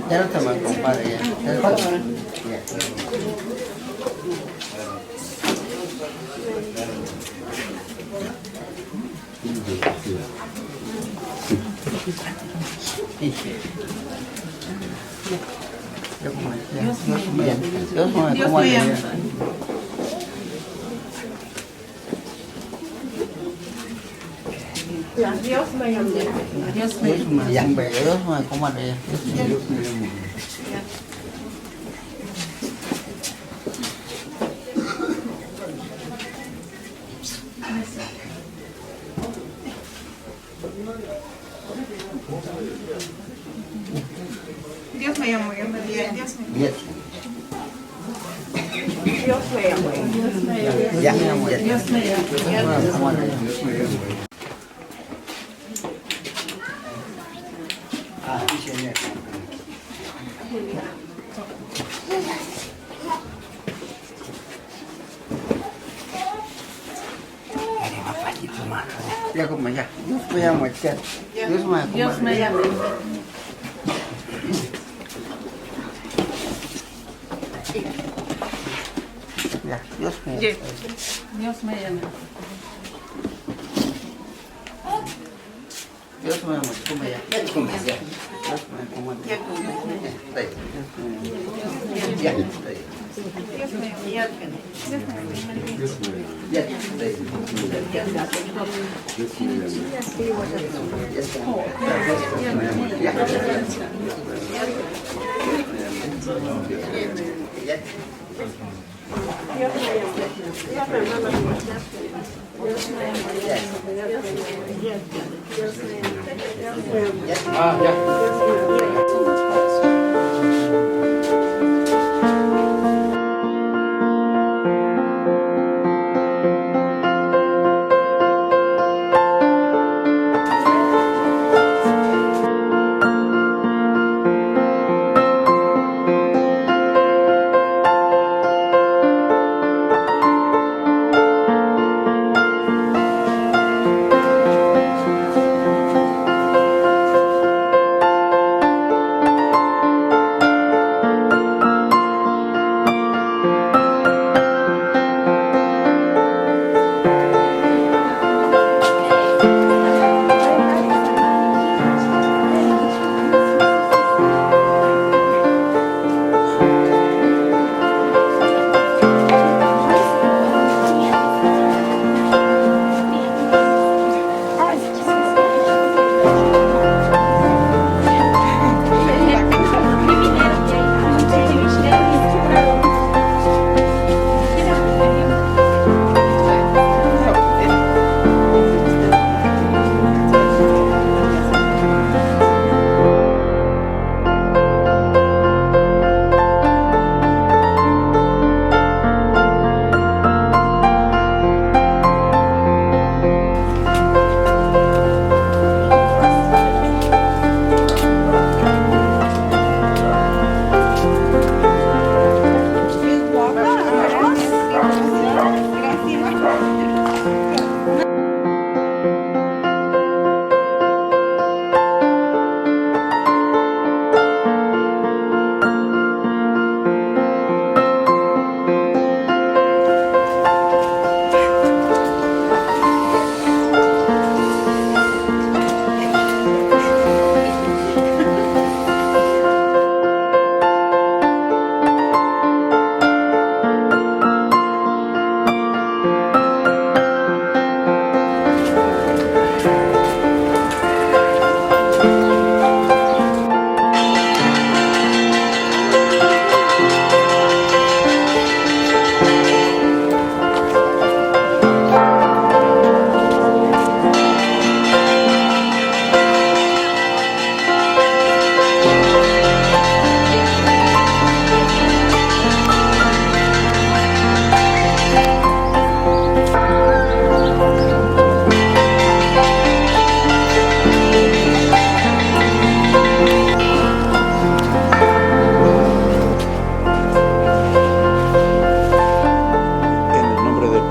Ya no te me compadre ya. Dios mío. Dios me llama. Dios me llama. Dios me compadre. Dios me llama, Dios me llama. Dios. Dios me llama. Ya me llamo. Dios me llama. Ah, señor. Ya como ya. Dios me llama. Dios me llama. Ya, Dios me llama. Dios me llama. Dios me llama. Como ya. Como ya. Dios me llama. Ya. Dios me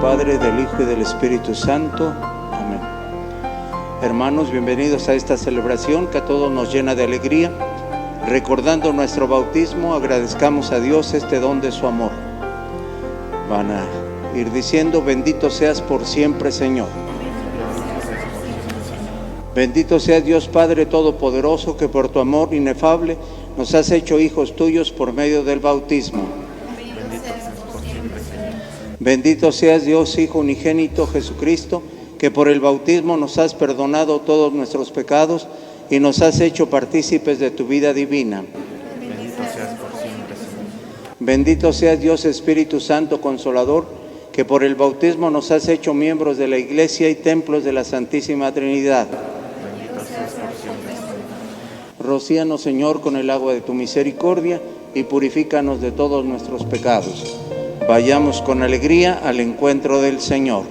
Padre, del Hijo y del Espíritu Santo. Amén. Hermanos, bienvenidos a esta celebración que a todos nos llena de alegría. Recordando nuestro bautismo, agradezcamos a Dios este don de su amor. Van a ir diciendo: bendito seas por siempre, Señor. Bendito sea Dios Padre Todopoderoso, que por tu amor inefable nos has hecho hijos tuyos por medio del bautismo. Bendito seas Dios Hijo unigénito Jesucristo, que por el bautismo nos has perdonado todos nuestros pecados y nos has hecho partícipes de tu vida divina. Bendito seas por siempre, Señor. Bendito seas Dios Espíritu Santo Consolador, que por el bautismo nos has hecho miembros de la Iglesia y templos de la Santísima Trinidad. Bendito seas por siempre, Señor. Rocíanos, Señor, con el agua de tu misericordia y purifícanos de todos nuestros pecados. Vayamos con alegría al encuentro del Señor.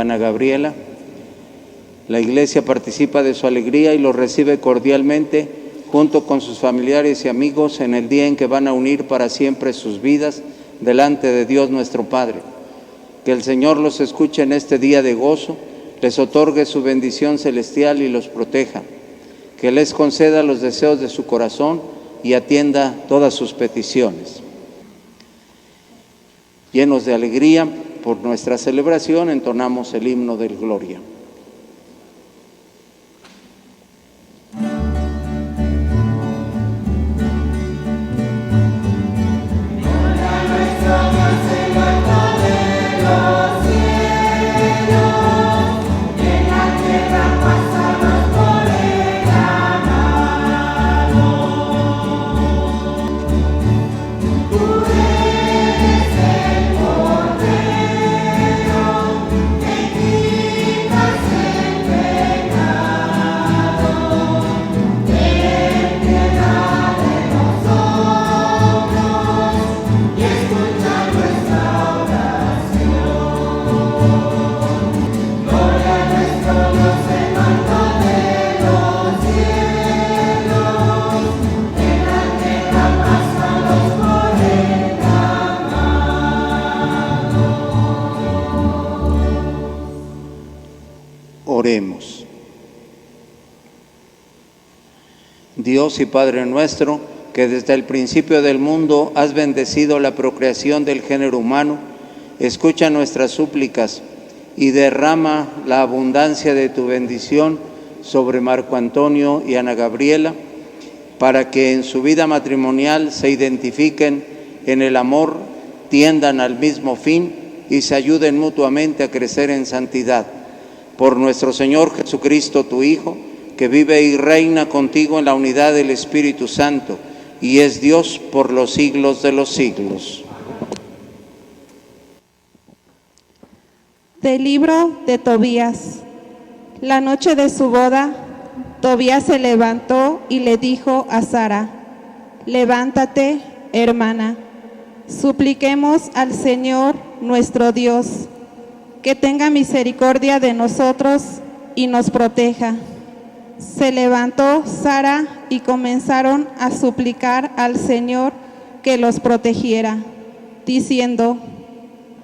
Ana Gabriela. La Iglesia participa de su alegría y los recibe cordialmente junto con sus familiares y amigos en el día en que van a unir para siempre sus vidas delante de Dios nuestro Padre. Que el Señor los escuche en este día de gozo, les otorgue su bendición celestial y los proteja. Que les conceda los deseos de su corazón y atienda todas sus peticiones. Llenos de alegría por nuestra celebración, entonamos el himno del Gloria. Oremos. Dios y Padre nuestro, que desde el principio del mundo has bendecido la procreación del género humano, escucha nuestras súplicas y derrama la abundancia de tu bendición sobre Marco Antonio y Ana Gabriela, para que en su vida matrimonial se identifiquen en el amor, tiendan al mismo fin y se ayuden mutuamente a crecer en santidad. Por nuestro Señor Jesucristo, tu Hijo, que vive y reina contigo en la unidad del Espíritu Santo, y es Dios por los siglos de los siglos. Del libro de Tobías. La noche de su boda, Tobías se levantó y le dijo a Sara: levántate, hermana, supliquemos al Señor nuestro Dios, que tenga misericordia de nosotros y nos proteja. Se levantó Sara y comenzaron a suplicar al Señor que los protegiera, diciendo: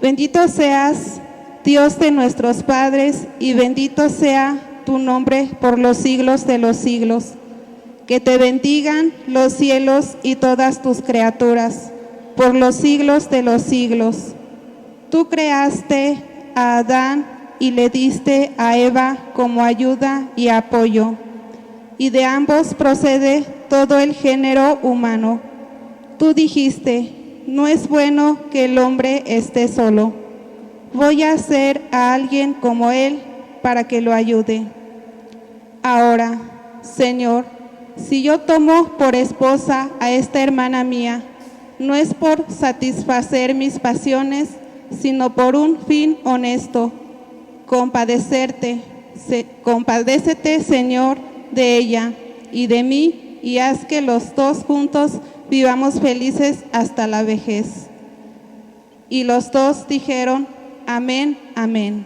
bendito seas, Dios de nuestros padres, y bendito sea tu nombre por los siglos de los siglos. Que te bendigan los cielos y todas tus criaturas, por los siglos de los siglos. Tú creaste a Adán y le diste a Eva como ayuda y apoyo, y de ambos procede todo el género humano. Tú dijiste: no es bueno que el hombre esté solo. Voy a hacer a alguien como él para que lo ayude. Ahora, Señor, si yo tomo por esposa a esta hermana mía, no es por satisfacer mis pasiones, sino por un fin honesto. Compadécete, Señor, de ella y de mí, y haz que los dos juntos vivamos felices hasta la vejez. Y los dos dijeron: amén, amén.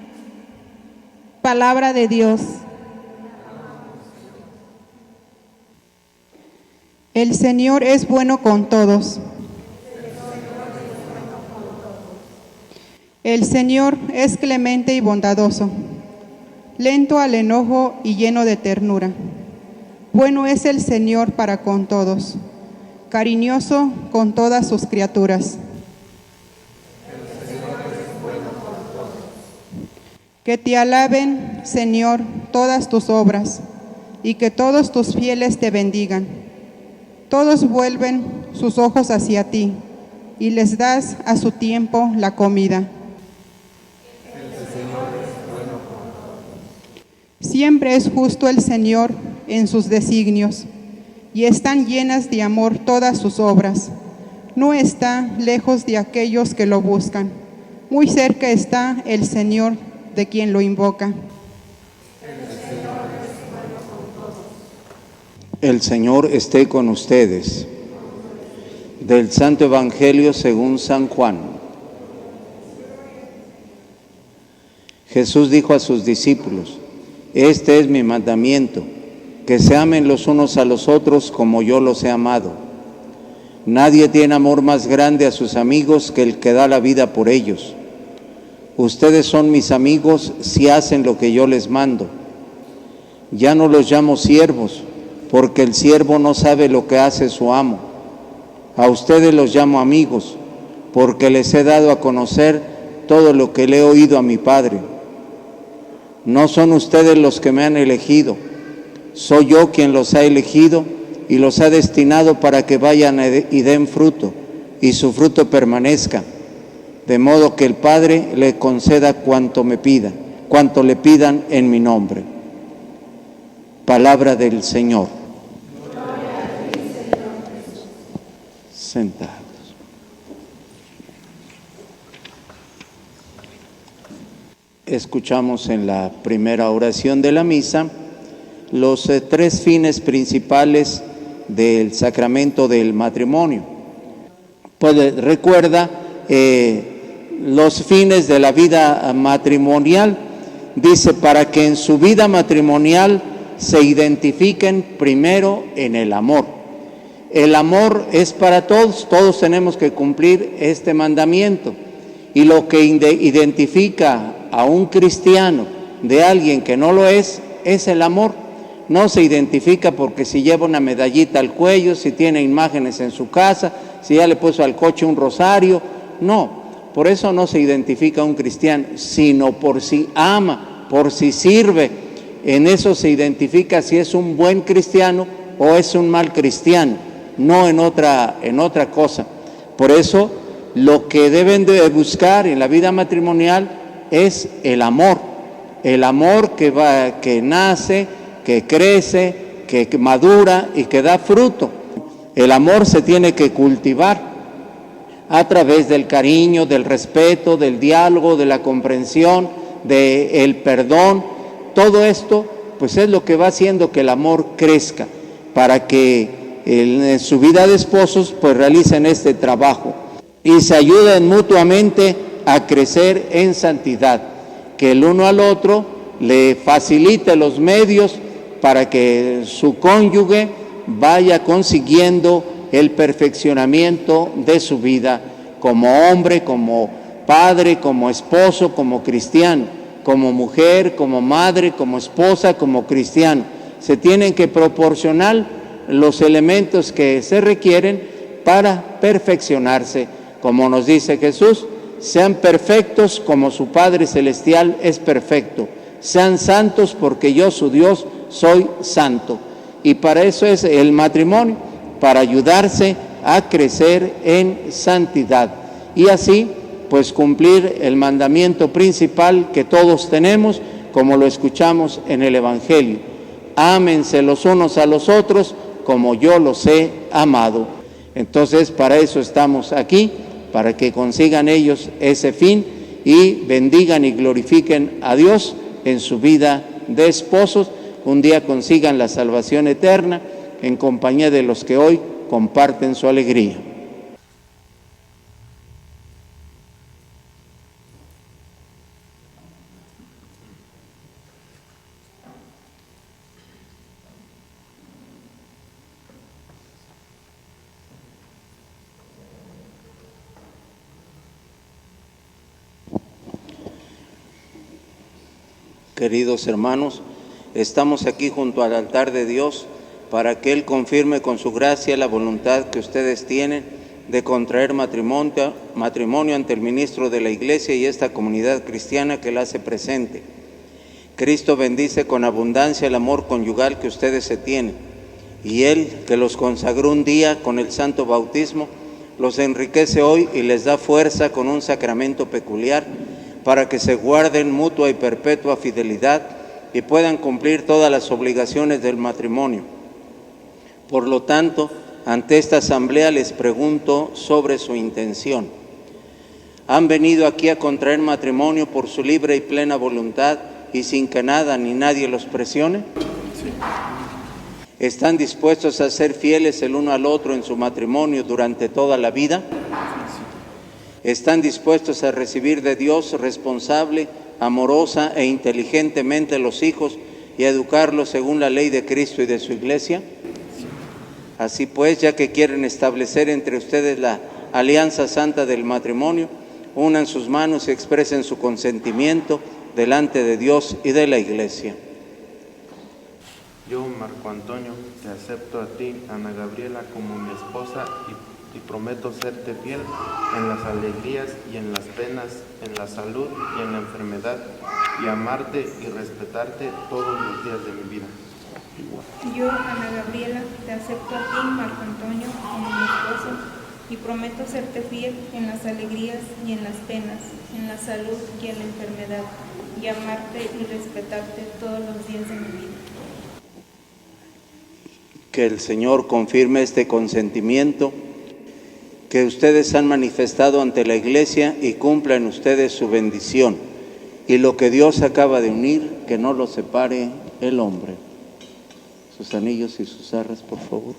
Palabra de Dios. El Señor es bueno con todos. El Señor es clemente y bondadoso, lento al enojo y lleno de ternura. Bueno es el Señor para con todos, cariñoso con todas sus criaturas. Que te alaben, Señor, todas tus obras, y que todos tus fieles te bendigan. Todos vuelven sus ojos hacia ti, y les das a su tiempo la comida. Siempre es justo el Señor en sus designios, y están llenas de amor todas sus obras. No está lejos de aquellos que lo buscan. Muy cerca está el Señor de quien lo invoca. El Señor esté con ustedes. Del Santo Evangelio según San Juan. Jesús dijo a sus discípulos: este es mi mandamiento, que se amen los unos a los otros como yo los he amado. Nadie tiene amor más grande a sus amigos que el que da la vida por ellos. Ustedes son mis amigos si hacen lo que yo les mando. Ya no los llamo siervos, porque el siervo no sabe lo que hace su amo. A ustedes los llamo amigos, porque les he dado a conocer todo lo que le he oído a mi Padre. No son ustedes los que me han elegido, soy yo quien los ha elegido y los ha destinado para que vayan y den fruto, y su fruto permanezca, de modo que el Padre le conceda cuanto le pidan en mi nombre. Palabra del Señor. Sentados. Escuchamos en la primera oración de la misa los tres fines principales del sacramento del matrimonio. Pues recuerda los fines de la vida matrimonial. Dice: para que en su vida matrimonial se identifiquen primero en el amor. El amor es para todos, todos tenemos que cumplir este mandamiento. Y lo que identifica a un cristiano de alguien que no lo es el amor. No se identifica porque si lleva una medallita al cuello, si tiene imágenes en su casa, si ya le puso al coche un rosario. No, por eso no se identifica a un cristiano, sino por si ama, por si sirve, en eso se identifica si es un buen cristiano o es un mal cristiano, no en otra cosa. Por eso, lo que deben de buscar en la vida matrimonial es el amor que nace, que crece, que madura y que da fruto. El amor se tiene que cultivar a través del cariño, del respeto, del diálogo, de la comprensión, del perdón. Todo esto pues es lo que va haciendo que el amor crezca, para que en su vida de esposos pues realicen este trabajo y se ayuden mutuamente a crecer en santidad, que el uno al otro le facilite los medios para que su cónyuge vaya consiguiendo el perfeccionamiento de su vida como hombre, como padre, como esposo, como cristiano, como mujer, como madre, como esposa, como cristiano. Se tienen que proporcionar los elementos que se requieren para perfeccionarse. Como nos dice Jesús, sean perfectos como su Padre Celestial es perfecto. Sean santos porque yo, su Dios, soy santo. Y para eso es el matrimonio, para ayudarse a crecer en santidad. Y así, pues cumplir el mandamiento principal que todos tenemos, como lo escuchamos en el Evangelio. Ámense los unos a los otros como yo los he amado. Entonces, para eso estamos aquí, para que consigan ellos ese fin y bendigan y glorifiquen a Dios en su vida de esposos. Un día consigan la salvación eterna en compañía de los que hoy comparten su alegría. Queridos hermanos, estamos aquí junto al altar de Dios para que Él confirme con su gracia la voluntad que ustedes tienen de contraer matrimonio ante el ministro de la Iglesia y esta comunidad cristiana que la hace presente. Cristo bendice con abundancia el amor conyugal que ustedes se tienen, y Él, que los consagró un día con el santo bautismo, los enriquece hoy y les da fuerza con un sacramento peculiar para que se guarden mutua y perpetua fidelidad y puedan cumplir todas las obligaciones del matrimonio. Por lo tanto, ante esta asamblea les pregunto sobre su intención. ¿Han venido aquí a contraer matrimonio por su libre y plena voluntad y sin que nada ni nadie los presione? Sí. ¿Están dispuestos a ser fieles el uno al otro en su matrimonio durante toda la vida? ¿Están dispuestos a recibir de Dios responsable, amorosa e inteligentemente los hijos y a educarlos según la ley de Cristo y de su Iglesia? Así pues, ya que quieren establecer entre ustedes la alianza santa del matrimonio, unan sus manos y expresen su consentimiento delante de Dios y de la Iglesia. Yo, Marco Antonio, te acepto a ti, Ana Gabriela, como mi esposa y prometo serte fiel en las alegrías y en las penas, en la salud y en la enfermedad, y amarte y respetarte todos los días de mi vida. Yo, Ana Gabriela, te acepto a ti, Marco Antonio, como mi esposo, y prometo serte fiel en las alegrías y en las penas, en la salud y en la enfermedad, y amarte y respetarte todos los días de mi vida. Que el Señor confirme este consentimiento que ustedes han manifestado ante la Iglesia y cumpla en ustedes su bendición. Y lo que Dios acaba de unir, que no lo separe el hombre. Sus anillos y sus arras, por favor.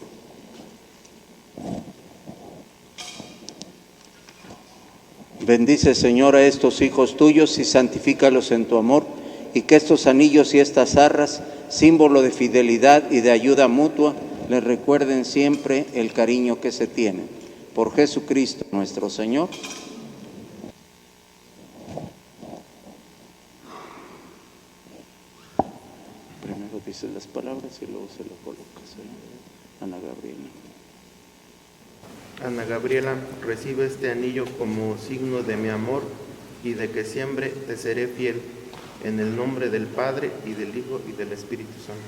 Bendice, Señor, a estos hijos tuyos y santifícalos en tu amor, y que estos anillos y estas arras, símbolo de fidelidad y de ayuda mutua, les recuerden siempre el cariño que se tienen. Por Jesucristo nuestro Señor. Primero dices las palabras y luego se lo colocas, Ana Gabriela. Ana Gabriela, recibe este anillo como signo de mi amor y de que siempre te seré fiel. En el nombre del Padre, y del Hijo, y del Espíritu Santo.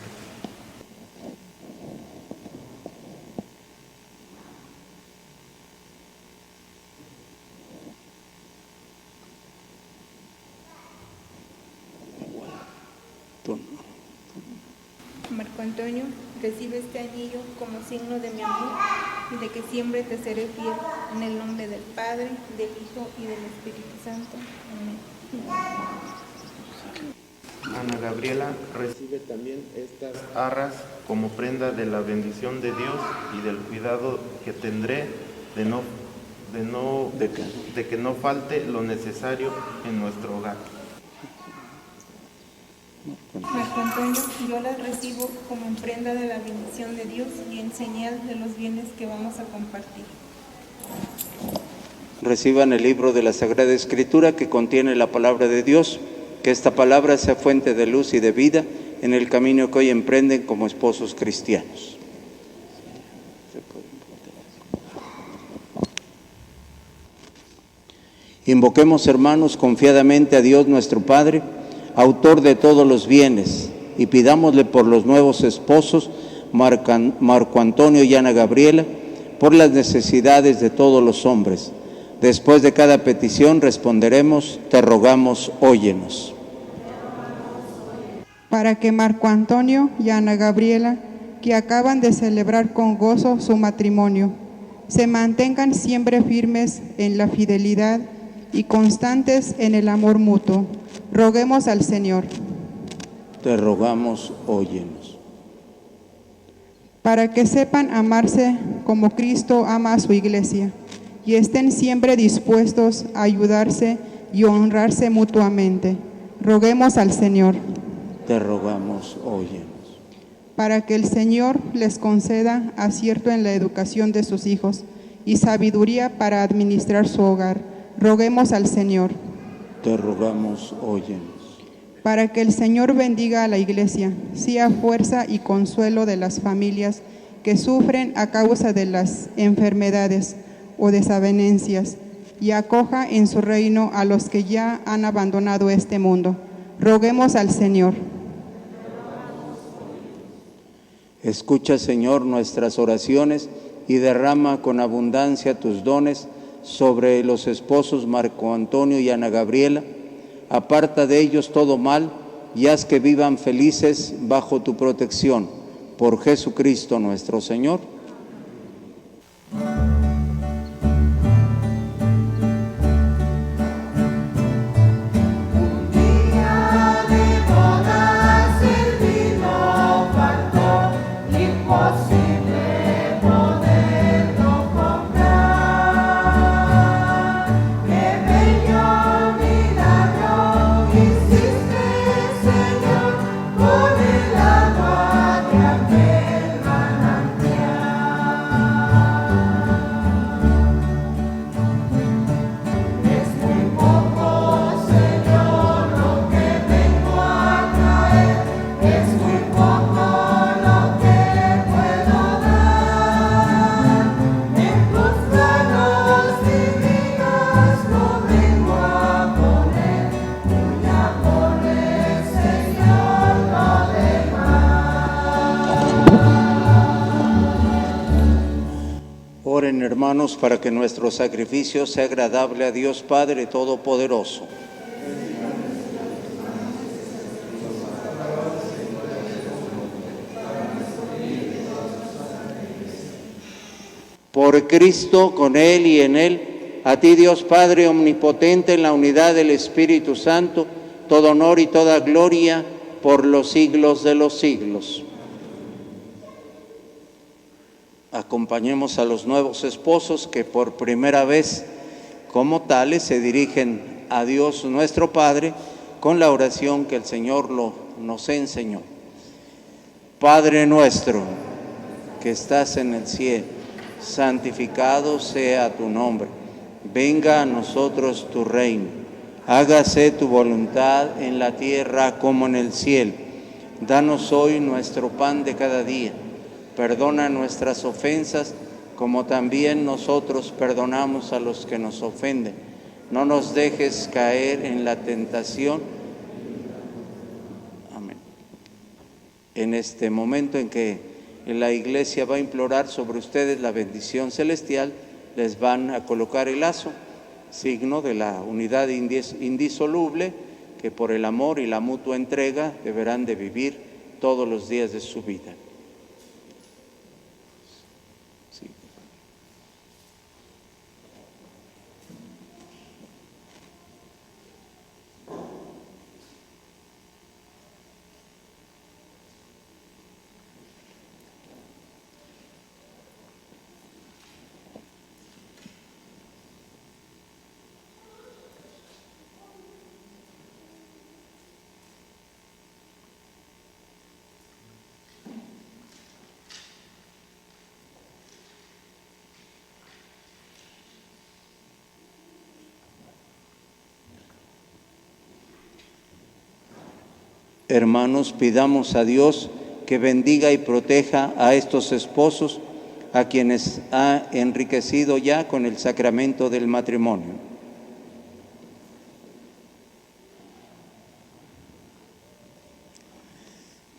Marco Antonio, recibe este anillo como signo de mi amor y de que siempre te seré fiel. En el nombre del Padre, del Hijo y del Espíritu Santo. Amén. Ana Gabriela, recibe también estas arras como prenda de la bendición de Dios y del cuidado que tendré de que no falte lo necesario en nuestro hogar. Marco Antonio, yo las recibo como en prenda de la bendición de Dios y en señal de los bienes que vamos a compartir. Reciban el libro de la Sagrada Escritura que contiene la palabra de Dios, que esta palabra sea fuente de luz y de vida en el camino que hoy emprenden como esposos cristianos. Invoquemos, hermanos, confiadamente a Dios nuestro Padre, autor de todos los bienes, y pidámosle por los nuevos esposos, Marco Antonio y Ana Gabriela, por las necesidades de todos los hombres. Después de cada petición responderemos: te rogamos, óyenos. Para que Marco Antonio y Ana Gabriela, que acaban de celebrar con gozo su matrimonio, se mantengan siempre firmes en la fidelidad y constantes en el amor mutuo. Roguemos al Señor. Te rogamos, óyenos. Para que sepan amarse como Cristo ama a su iglesia y estén siempre dispuestos a ayudarse y honrarse mutuamente. Roguemos al Señor. Te rogamos, óyenos. Para que el Señor les conceda acierto en la educación de sus hijos y sabiduría para administrar su hogar. Roguemos al Señor. Te rogamos, óyenos. Para que el Señor bendiga a la iglesia, sea fuerza y consuelo de las familias que sufren a causa de las enfermedades o desavenencias, y acoja en su reino a los que ya han abandonado este mundo. Roguemos al Señor. Escucha, Señor, nuestras oraciones y derrama con abundancia tus dones sobre los esposos Marco Antonio y Ana Gabriela. Aparta de ellos todo mal y haz que vivan felices bajo tu protección. Por Jesucristo nuestro Señor. Oren, hermanos, para que nuestro sacrificio sea agradable a Dios Padre Todopoderoso. Por Cristo, con Él y en Él, a ti Dios Padre omnipotente, en la unidad del Espíritu Santo, todo honor y toda gloria por los siglos de los siglos. Acompañemos a los nuevos esposos que por primera vez como tales se dirigen a Dios nuestro Padre con la oración que el Señor nos enseñó. Padre nuestro que estás en el cielo, santificado sea tu nombre. Venga a nosotros tu reino. Hágase tu voluntad en la tierra como en el cielo. Danos hoy nuestro pan de cada día. Perdona nuestras ofensas, como también nosotros perdonamos a los que nos ofenden. No nos dejes caer en la tentación en este momento en que la Iglesia va a implorar sobre ustedes la bendición celestial, les van a colocar el lazo, signo de la unidad indisoluble que por el amor y la mutua entrega deberán de vivir todos los días de su vida. Sí. Hermanos, pidamos a Dios que bendiga y proteja a estos esposos, a quienes ha enriquecido ya con el sacramento del matrimonio.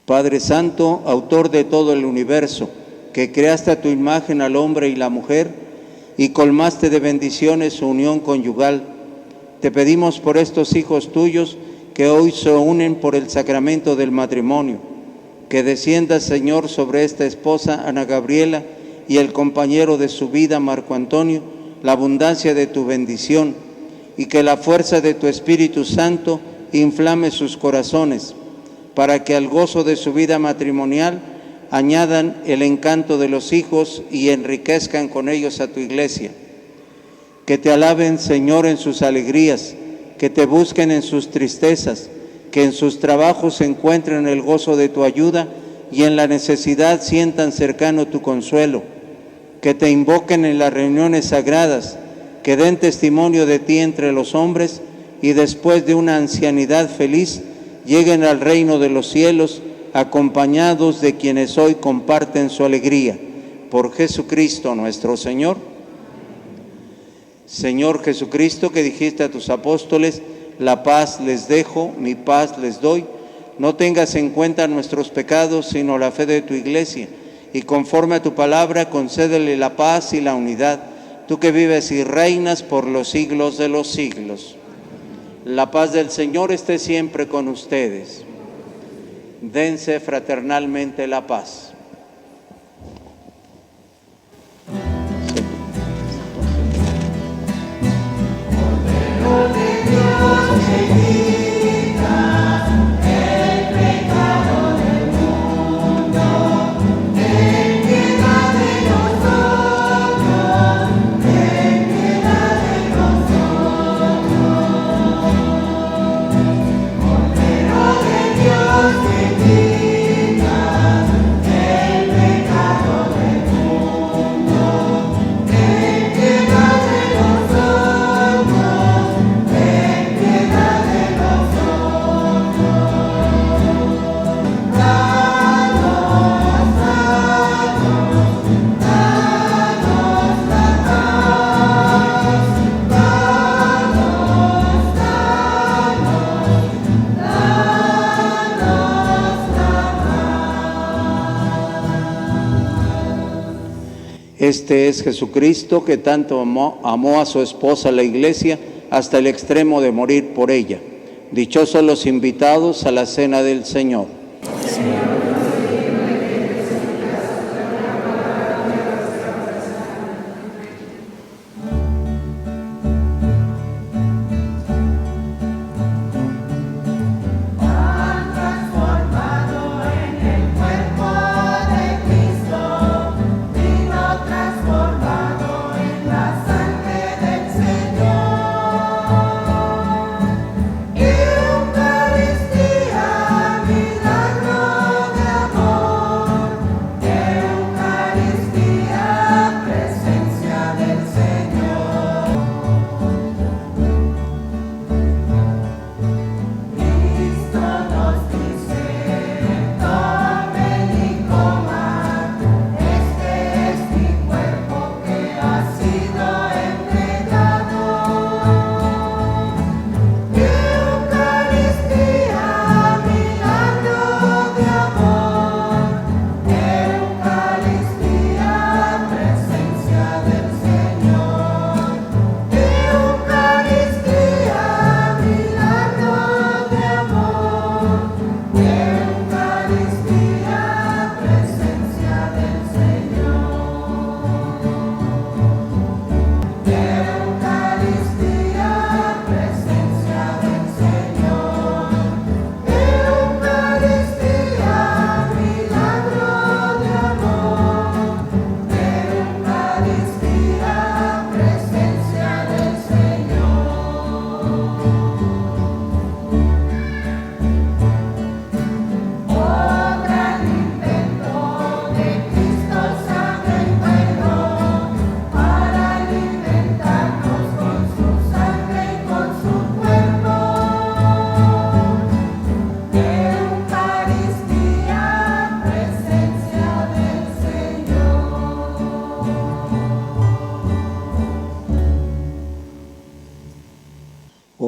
Padre Santo, autor de todo el universo, que creaste a tu imagen al hombre y la mujer y colmaste de bendiciones su unión conyugal, te pedimos por estos hijos tuyos que hoy se unen por el sacramento del matrimonio, que descienda, Señor, sobre esta esposa, Ana Gabriela, y el compañero de su vida, Marco Antonio, la abundancia de tu bendición, y que la fuerza de tu Espíritu Santo inflame sus corazones, para que al gozo de su vida matrimonial añadan el encanto de los hijos y enriquezcan con ellos a tu iglesia. Que te alaben, Señor, en sus alegrías, que te busquen en sus tristezas, que en sus trabajos encuentren el gozo de tu ayuda y en la necesidad sientan cercano tu consuelo, que te invoquen en las reuniones sagradas, que den testimonio de ti entre los hombres y después de una ancianidad feliz lleguen al reino de los cielos acompañados de quienes hoy comparten su alegría. Por Jesucristo nuestro Señor. Señor Jesucristo, que dijiste a tus apóstoles, la paz les dejo, mi paz les doy, no tengas en cuenta nuestros pecados, sino la fe de tu iglesia, y conforme a tu palabra, concédele la paz y la unidad, tú que vives y reinas por los siglos de los siglos. La paz del Señor esté siempre con ustedes. Dense fraternalmente la paz. Este es Jesucristo, que tanto amó a su esposa, la Iglesia, hasta el extremo de morir por ella. Dichosos los invitados a la cena del Señor. Eucaristía, vida.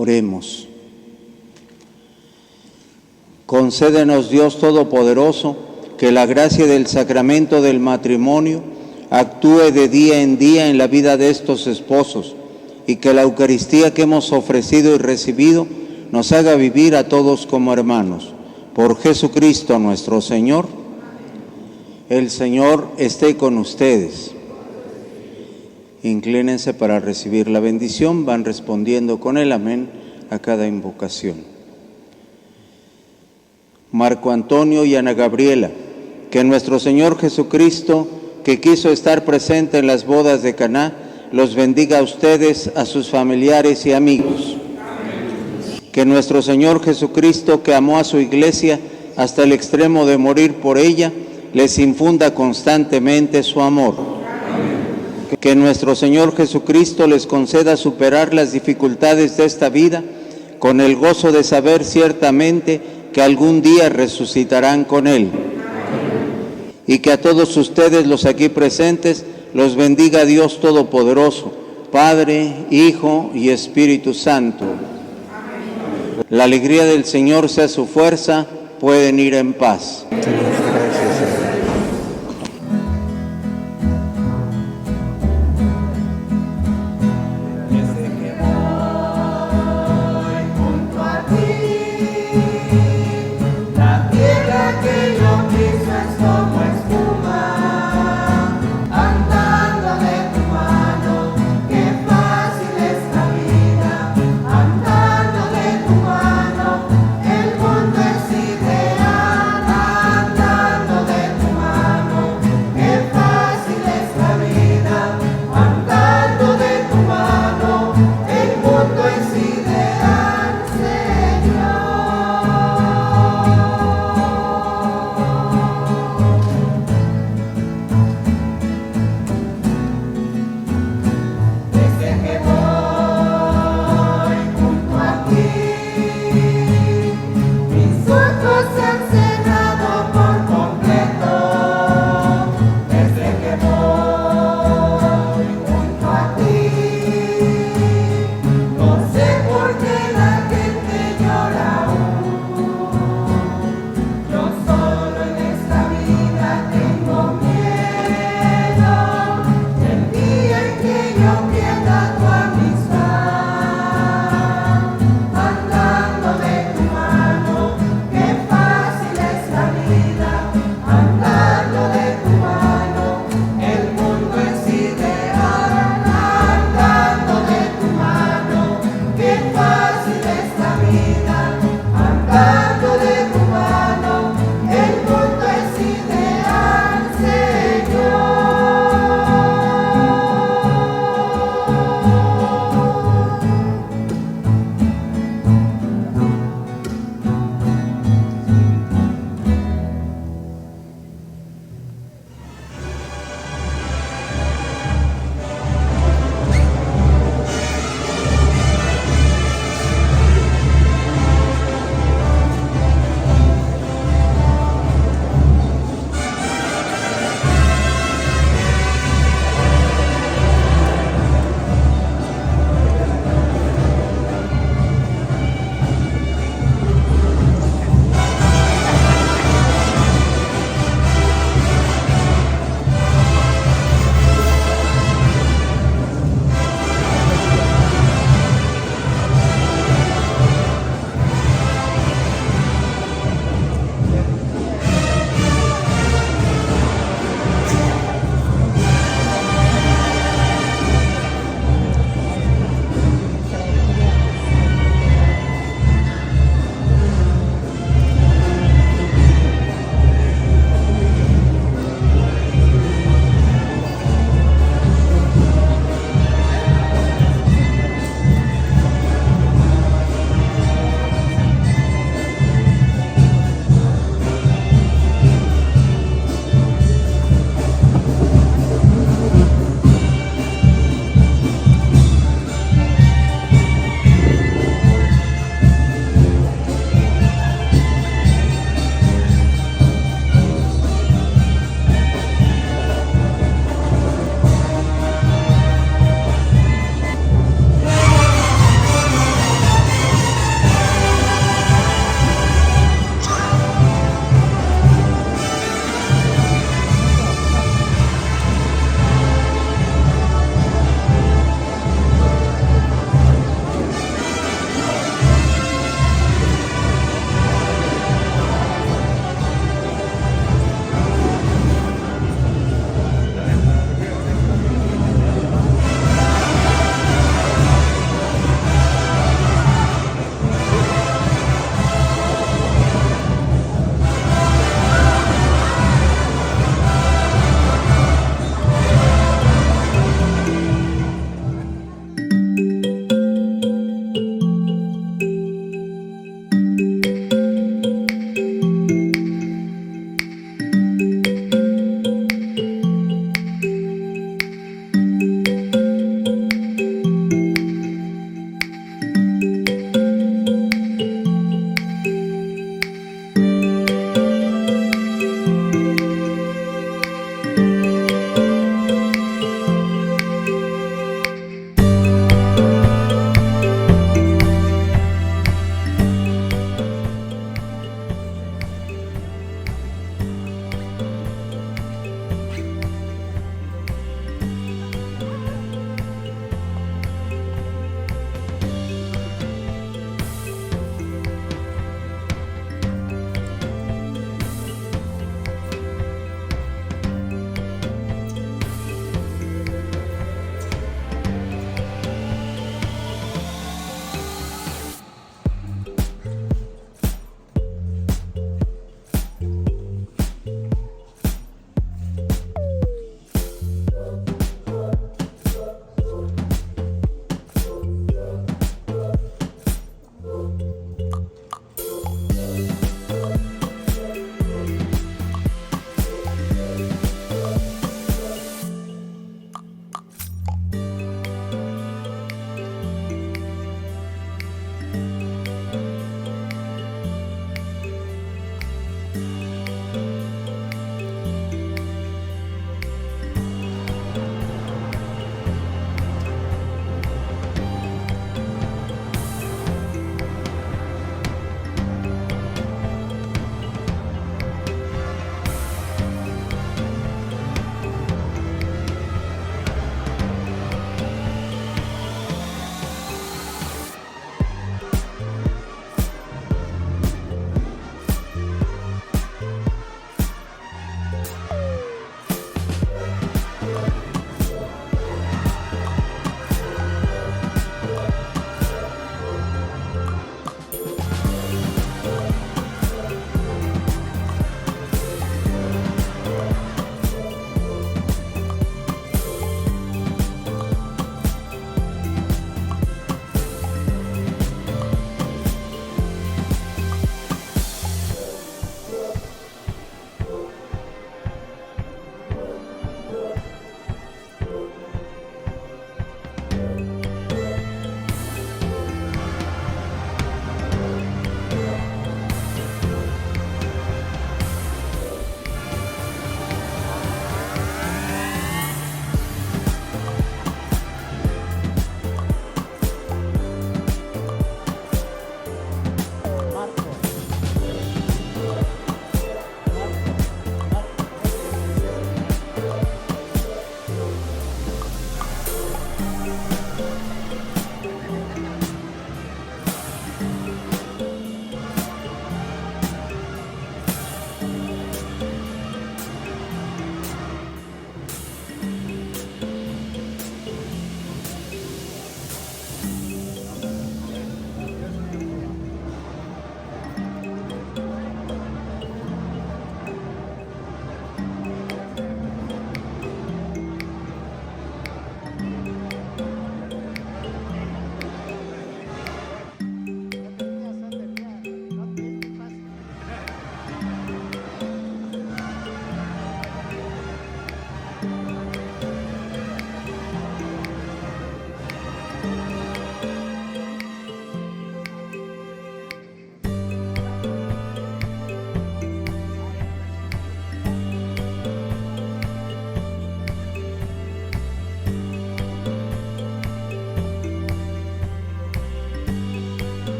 Oremos. Concédenos, Dios Todopoderoso, que la gracia del sacramento del matrimonio actúe de día en día en la vida de estos esposos y que la Eucaristía que hemos ofrecido y recibido nos haga vivir a todos como hermanos. Por Jesucristo nuestro Señor. El Señor esté con ustedes. Inclínense para recibir la bendición. Van respondiendo con el amén a cada invocación. Marco Antonio y Ana Gabriela, que nuestro Señor Jesucristo, que quiso estar presente en las bodas de Caná, los bendiga a ustedes, a sus familiares y amigos. Que nuestro Señor Jesucristo, que amó a su iglesia hasta el extremo de morir por ella, les infunda constantemente su amor. Que nuestro Señor Jesucristo les conceda superar las dificultades de esta vida con el gozo de saber ciertamente que algún día resucitarán con Él. Y que a todos ustedes, los aquí presentes, los bendiga Dios Todopoderoso, Padre, Hijo y Espíritu Santo. La alegría del Señor sea su fuerza. Pueden ir en paz. El mundo es ideal, andando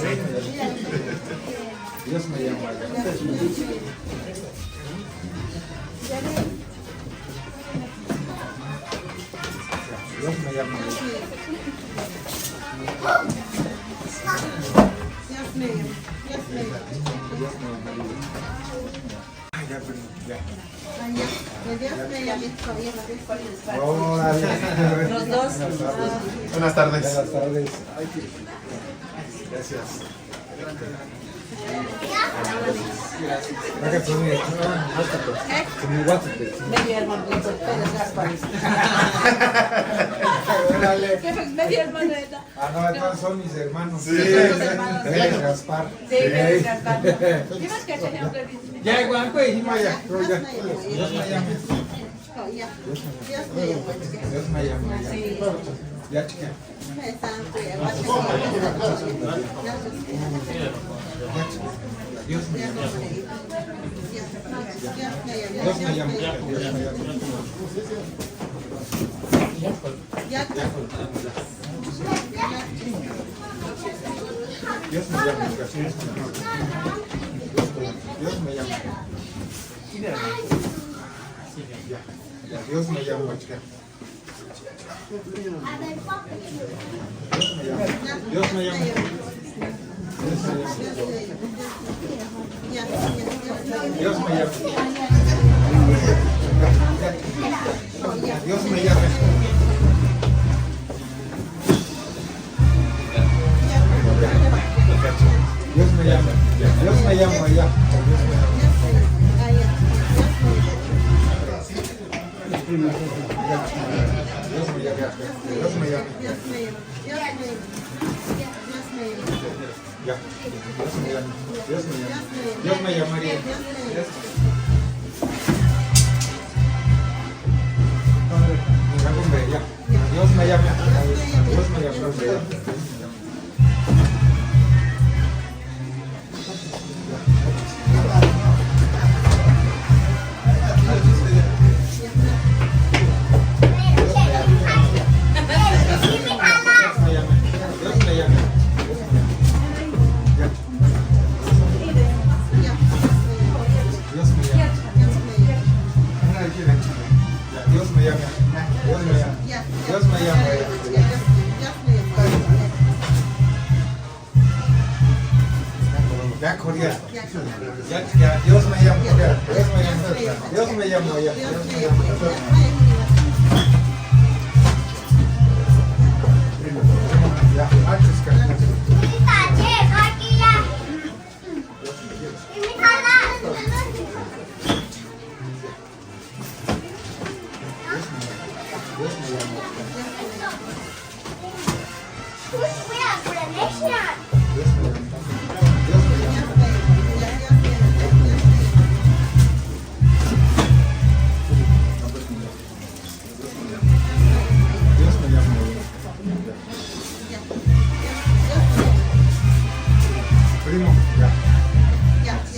Dios me llamó allá. Dios me llama allá. Los dos. Buenas tardes. Buenas tardes. Gracias. Medio hermanito, Pérez Gaspar. Medio hermanita. Ah, no, estos son mis hermanos. Sí. Hermanos. Pérez Gaspar. Sí, Pérez Gaspar. ¿Tienes que señor Pérez? Ya, igual, pues, dijimos ya. Dios me llama. Dios me llama. Ya, chica. Dios me llama. Dios me llama. Dios me llama. Dios me llama. Dios me llama, chica. Dios me llama. Dios me llama. Dios me llama. Dios me llama. Dios me llama allá. Dios me llama. Dios me llama. Ya. Dios me llama. Dios me llama. Dios me llamaría. Dios me llama.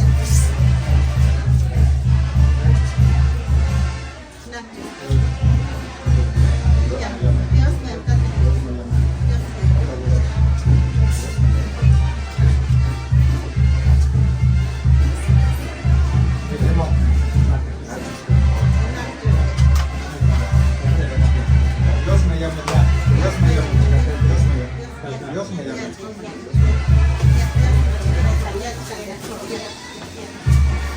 Dios me llama.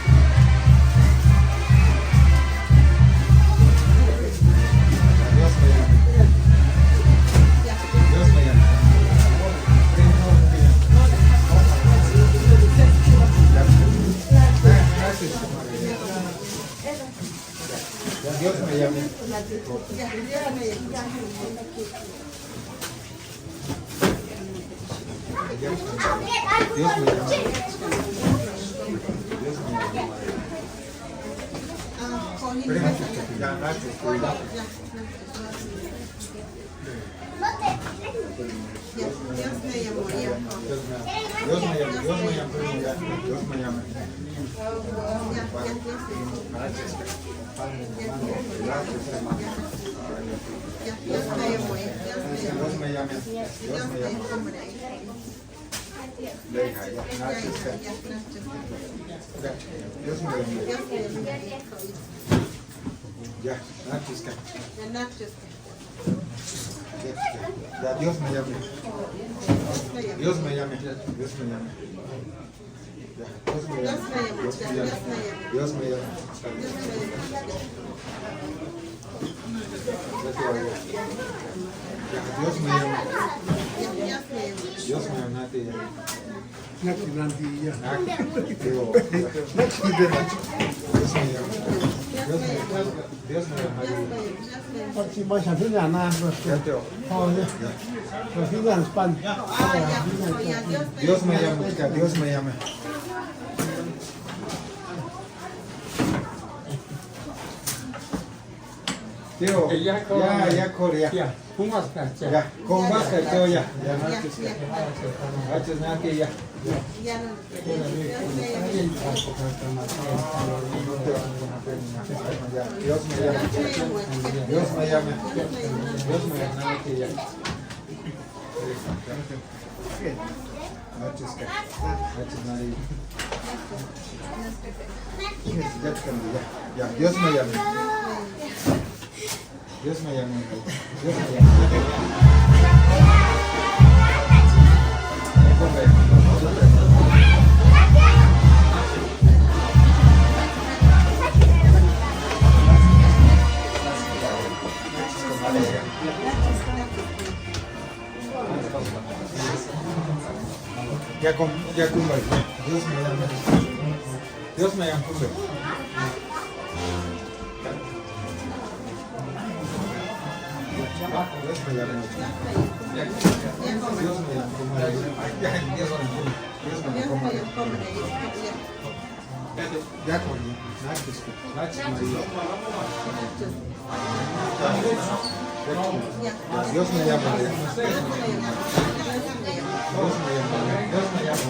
Deja, ya. Nachiska. Ya. Dios me llame. Ya. Nachiska. Ya. Dios me llame. Dios me llame. Dios me llame. Ya. Dios me llame. Dios me llame. Dios me llame. Ya. Dios me llame. Dios me llame. Nati. Ya. Digo, Dios me llame. Dios me llame. Dios me llame, chica, Dios me llame. Tío, ya, Corea. Ya, con más carteo ya. Ya, gracias, Nati, ya. Dios me llame. Dios me llame. Dios me llame, Nati, ya. Gracias, Nati. Ya, Dios me llame. Dios me llame. Dios me llame. Ya cumbre. Dios me llame. Dios me llame, cumbre. Dios me llame. Dios me llame. Ya con Nachos María. Dios me llama. Dios me llama.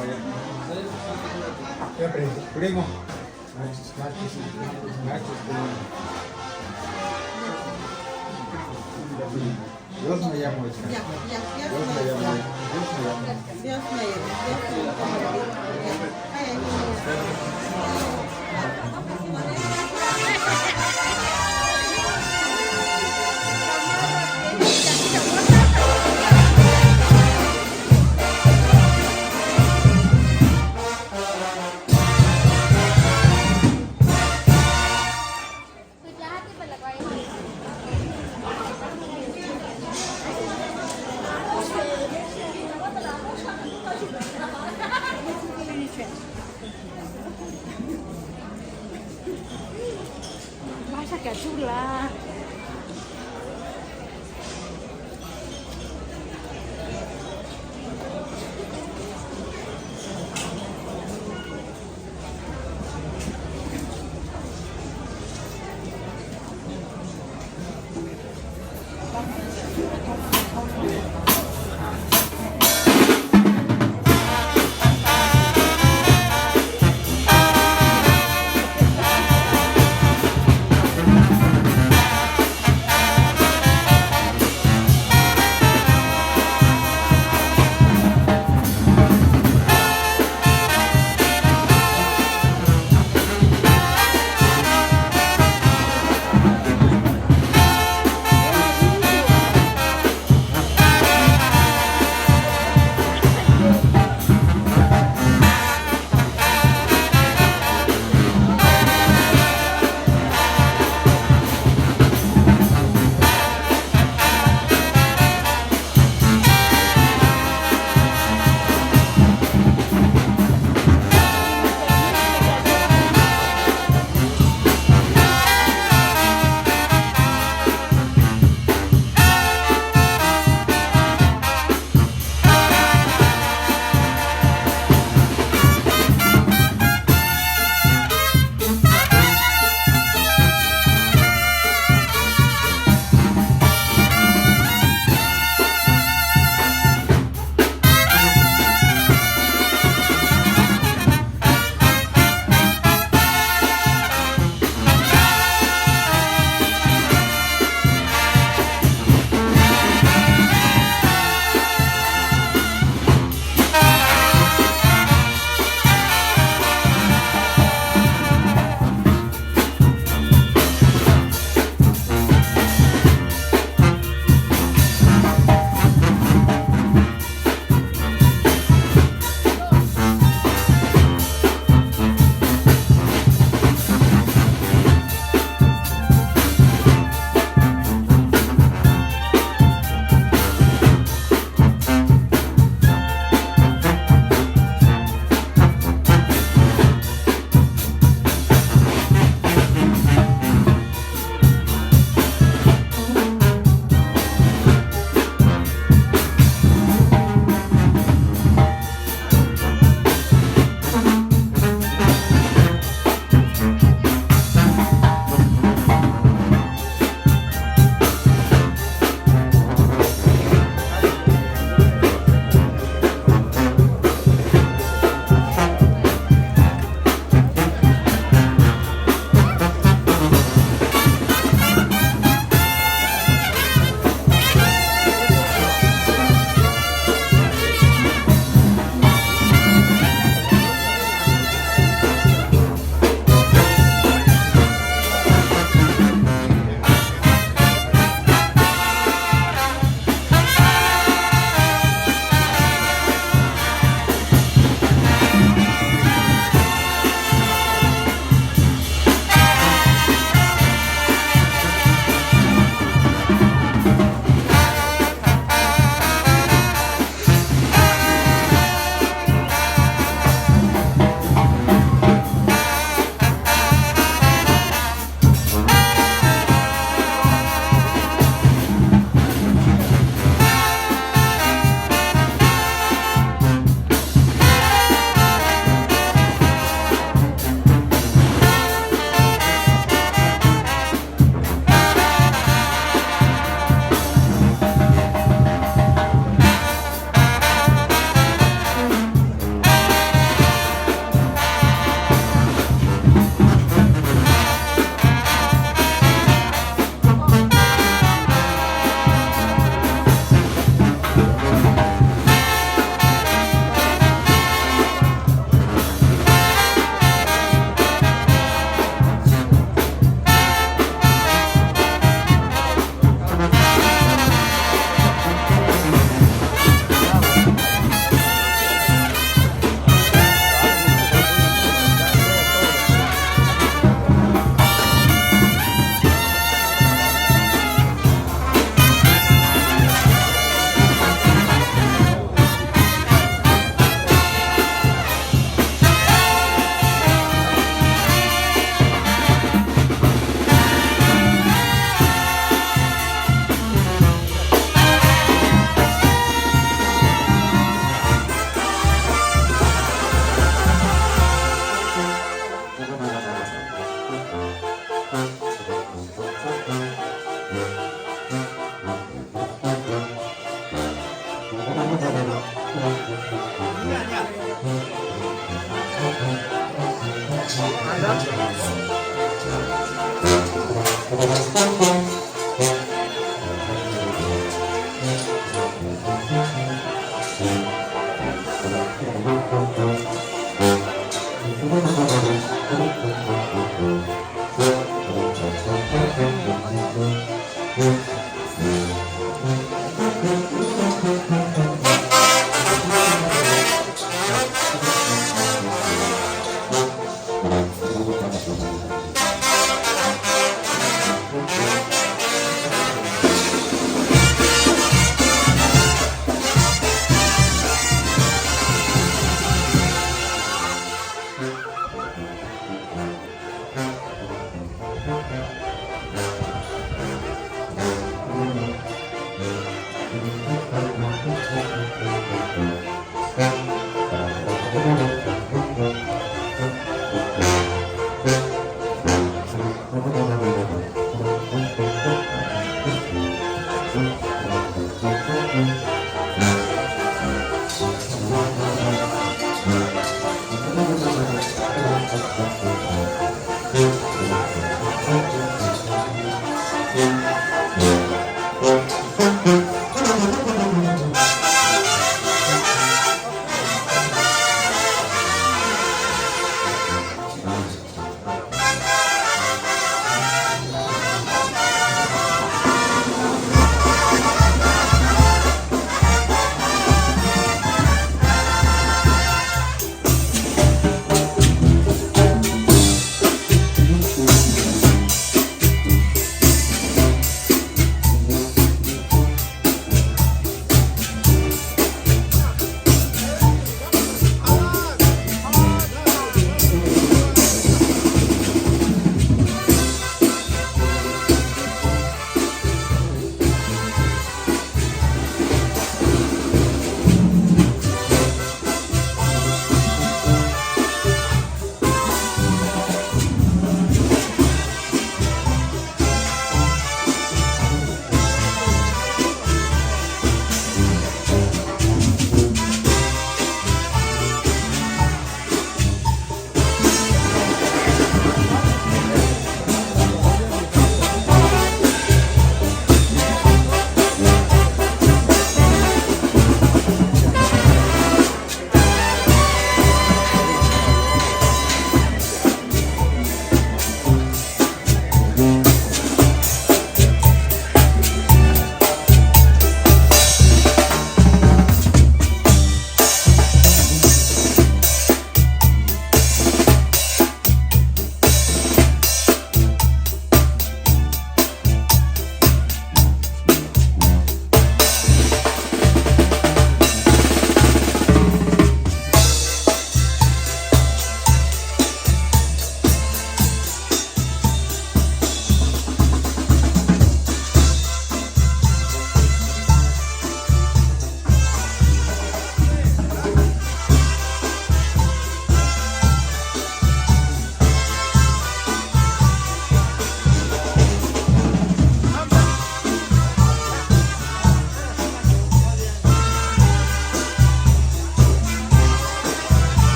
Primo. Nachos. Dios me llama. Vaya que chula.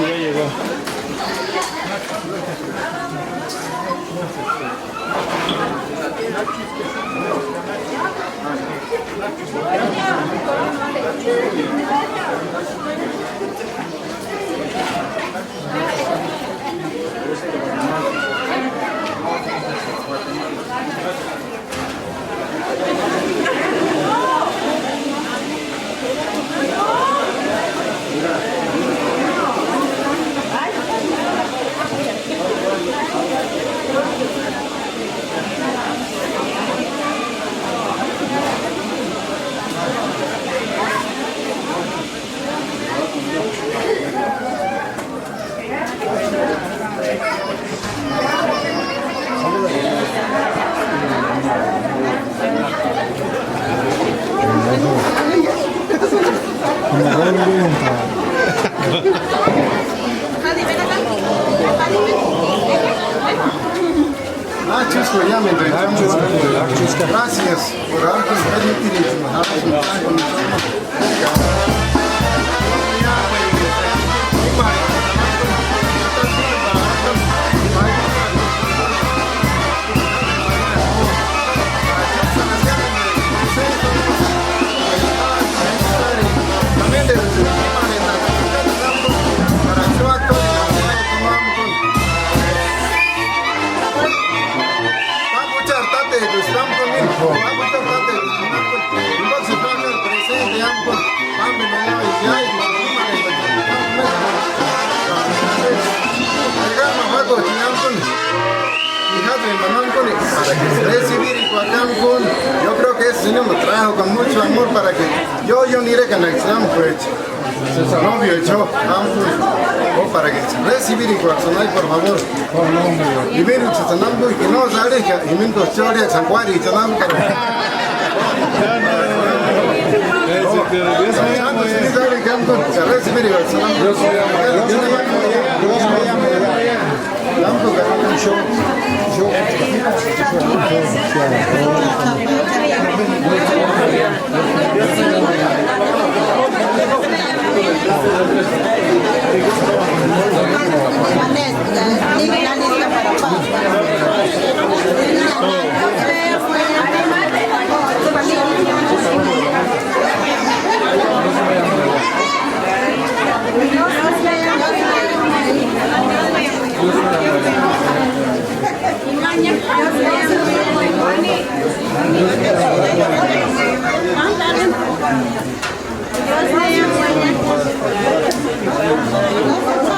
Ya llegó. Gracias por haber permitido. Yo creo que ese Señor me trajo con mucho amor para que yo ni iré con el Islam, pues, novio hecho, para que recibir y corazonai, por favor. Y ver un chatanambo y que no sale, y mientras choria, sanguari, y chanambo,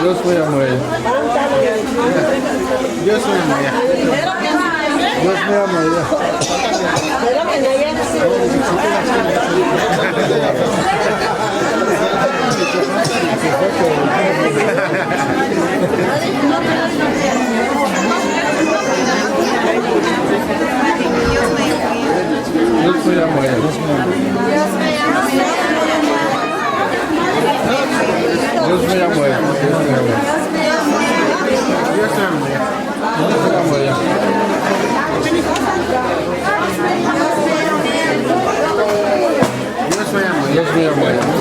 Yo soy Amoya. Yo soy Amoya. Yo soy Amoya. Yo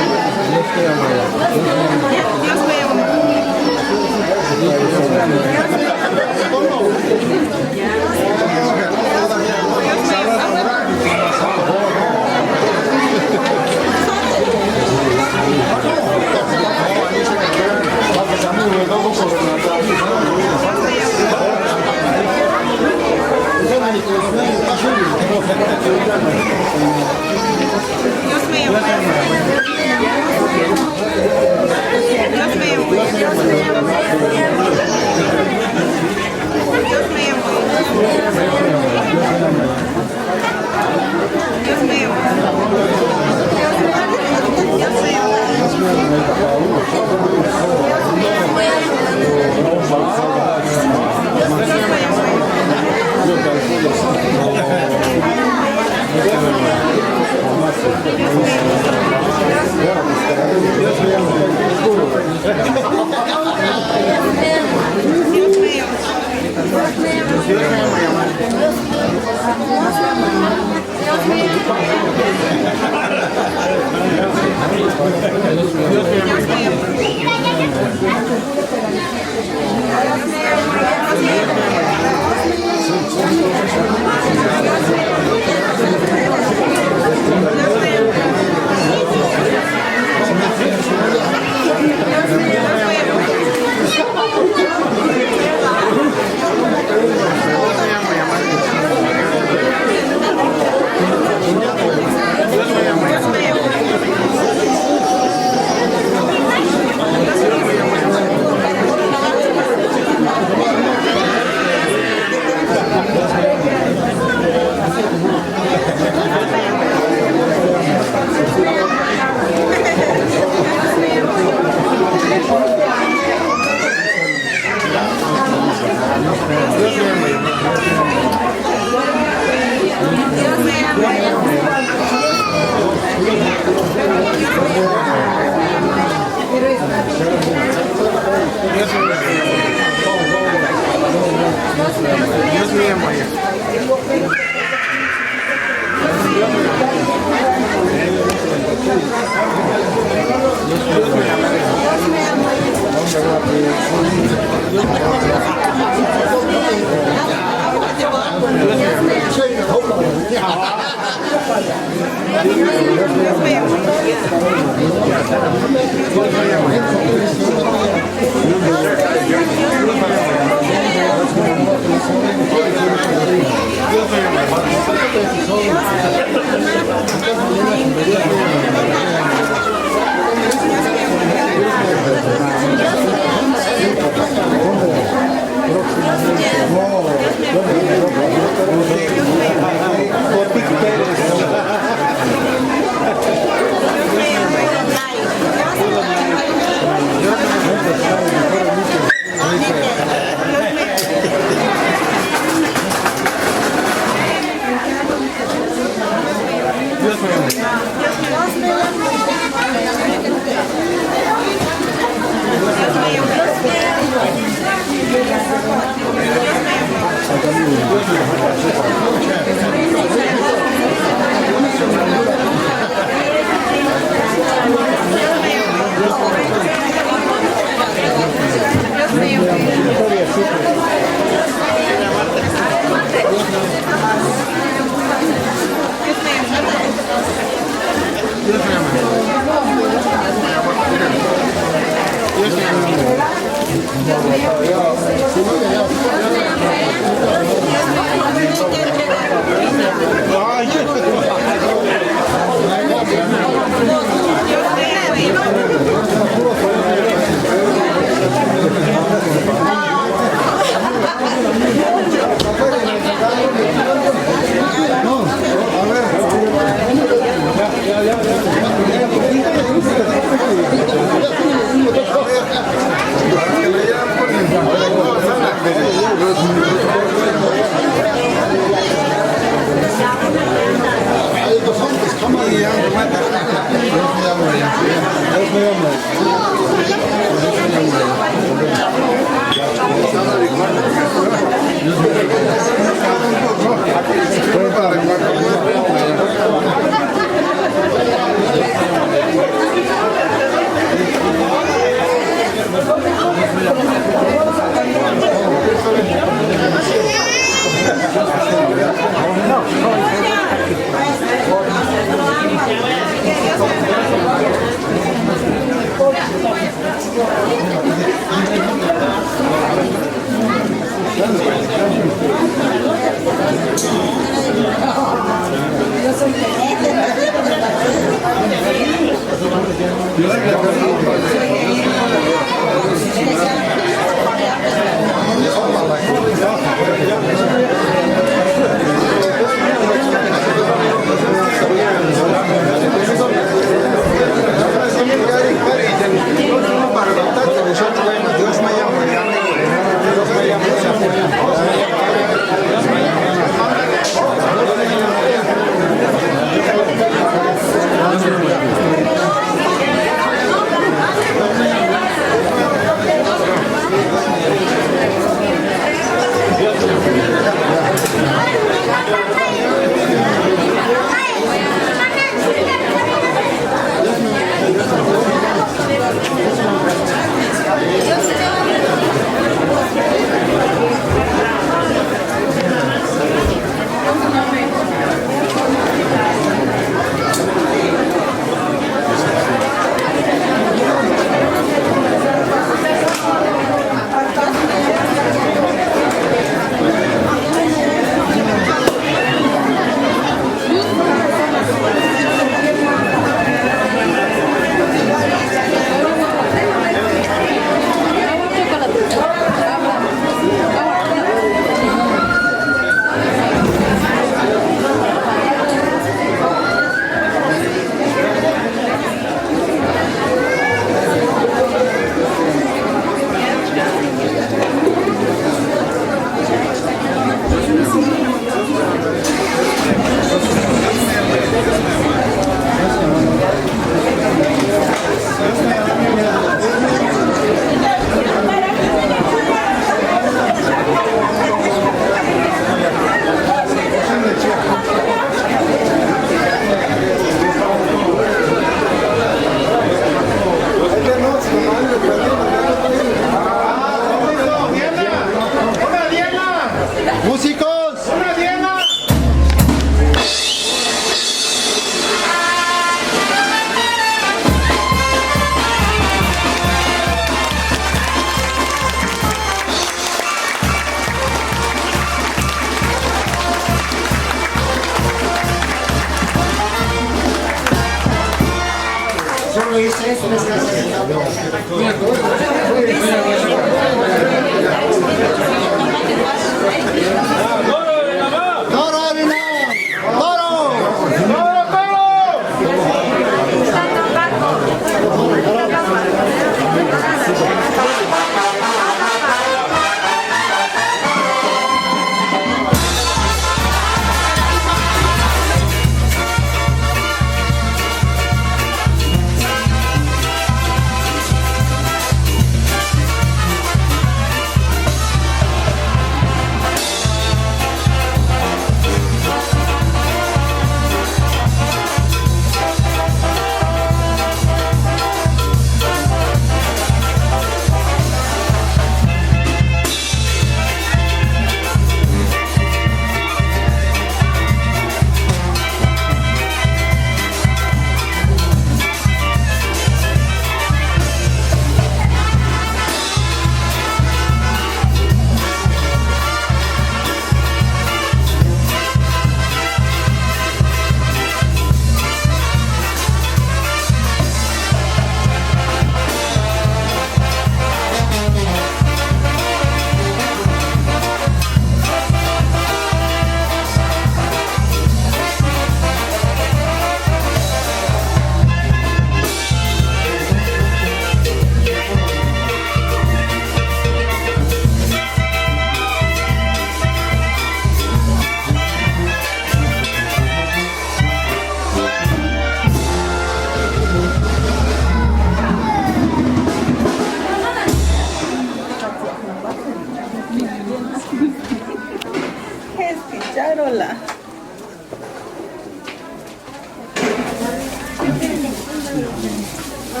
Un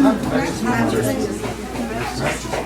aplauso para los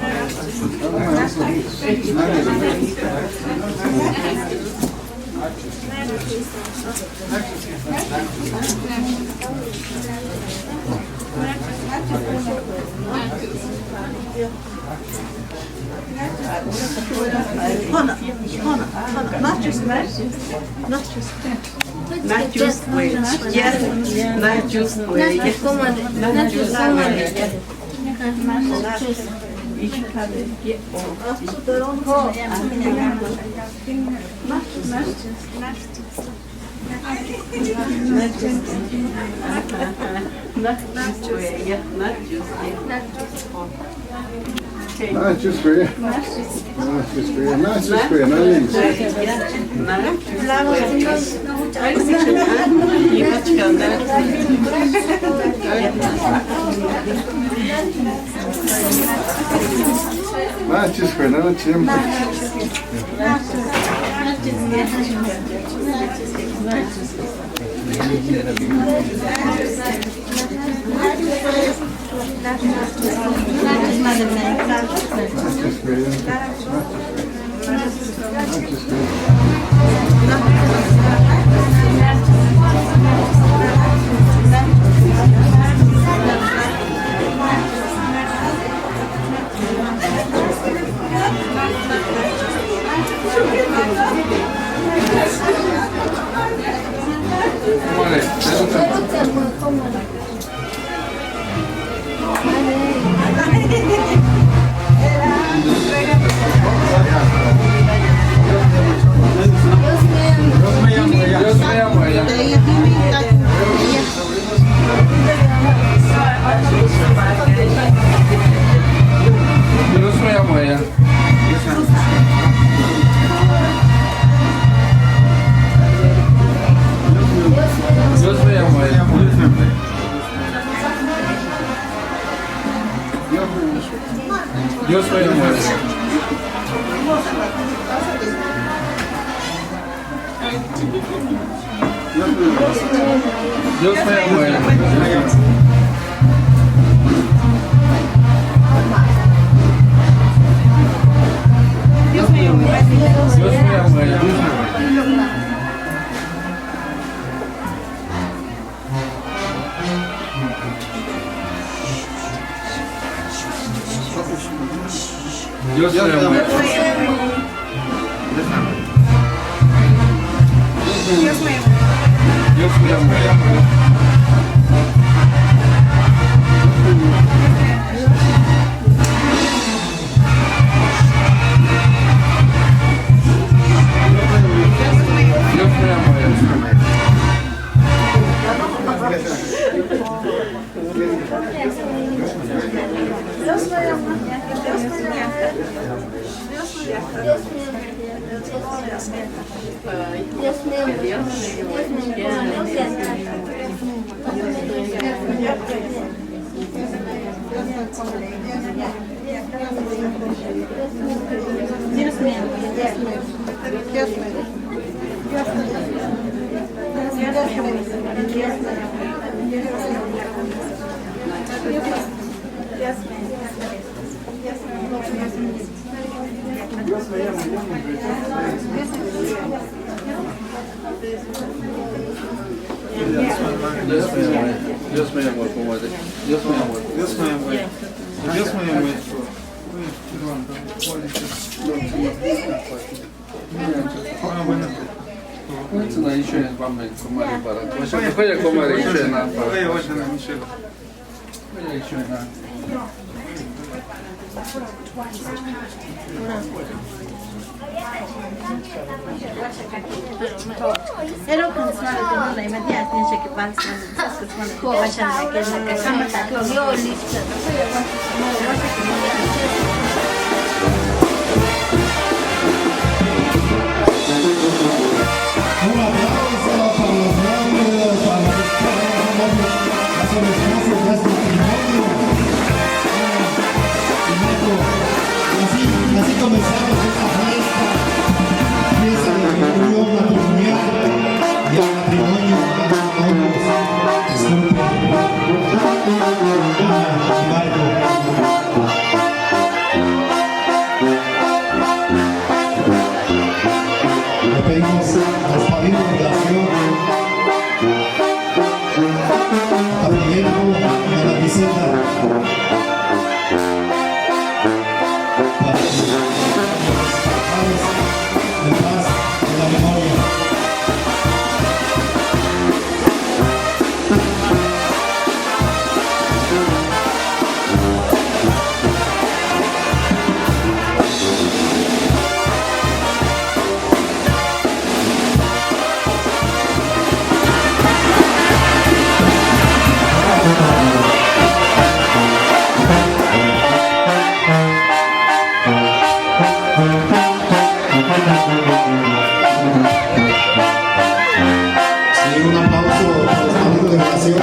Sí, un aplauso para los amigos de oración,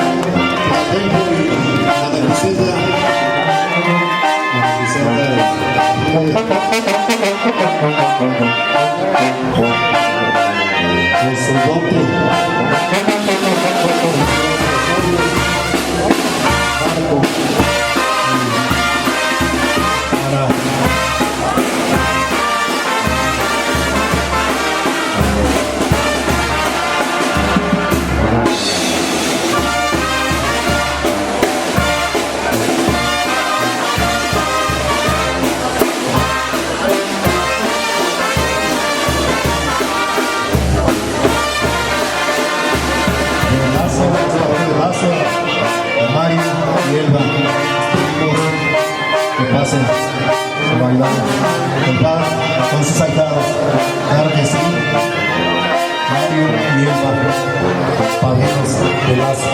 para el templo y la de Griselda. Con su bote. Marco. Mario y Elba, que pasen su bailado con paz, con sus altares, claro que sí. Mario y Elba, padrinos de Lazo.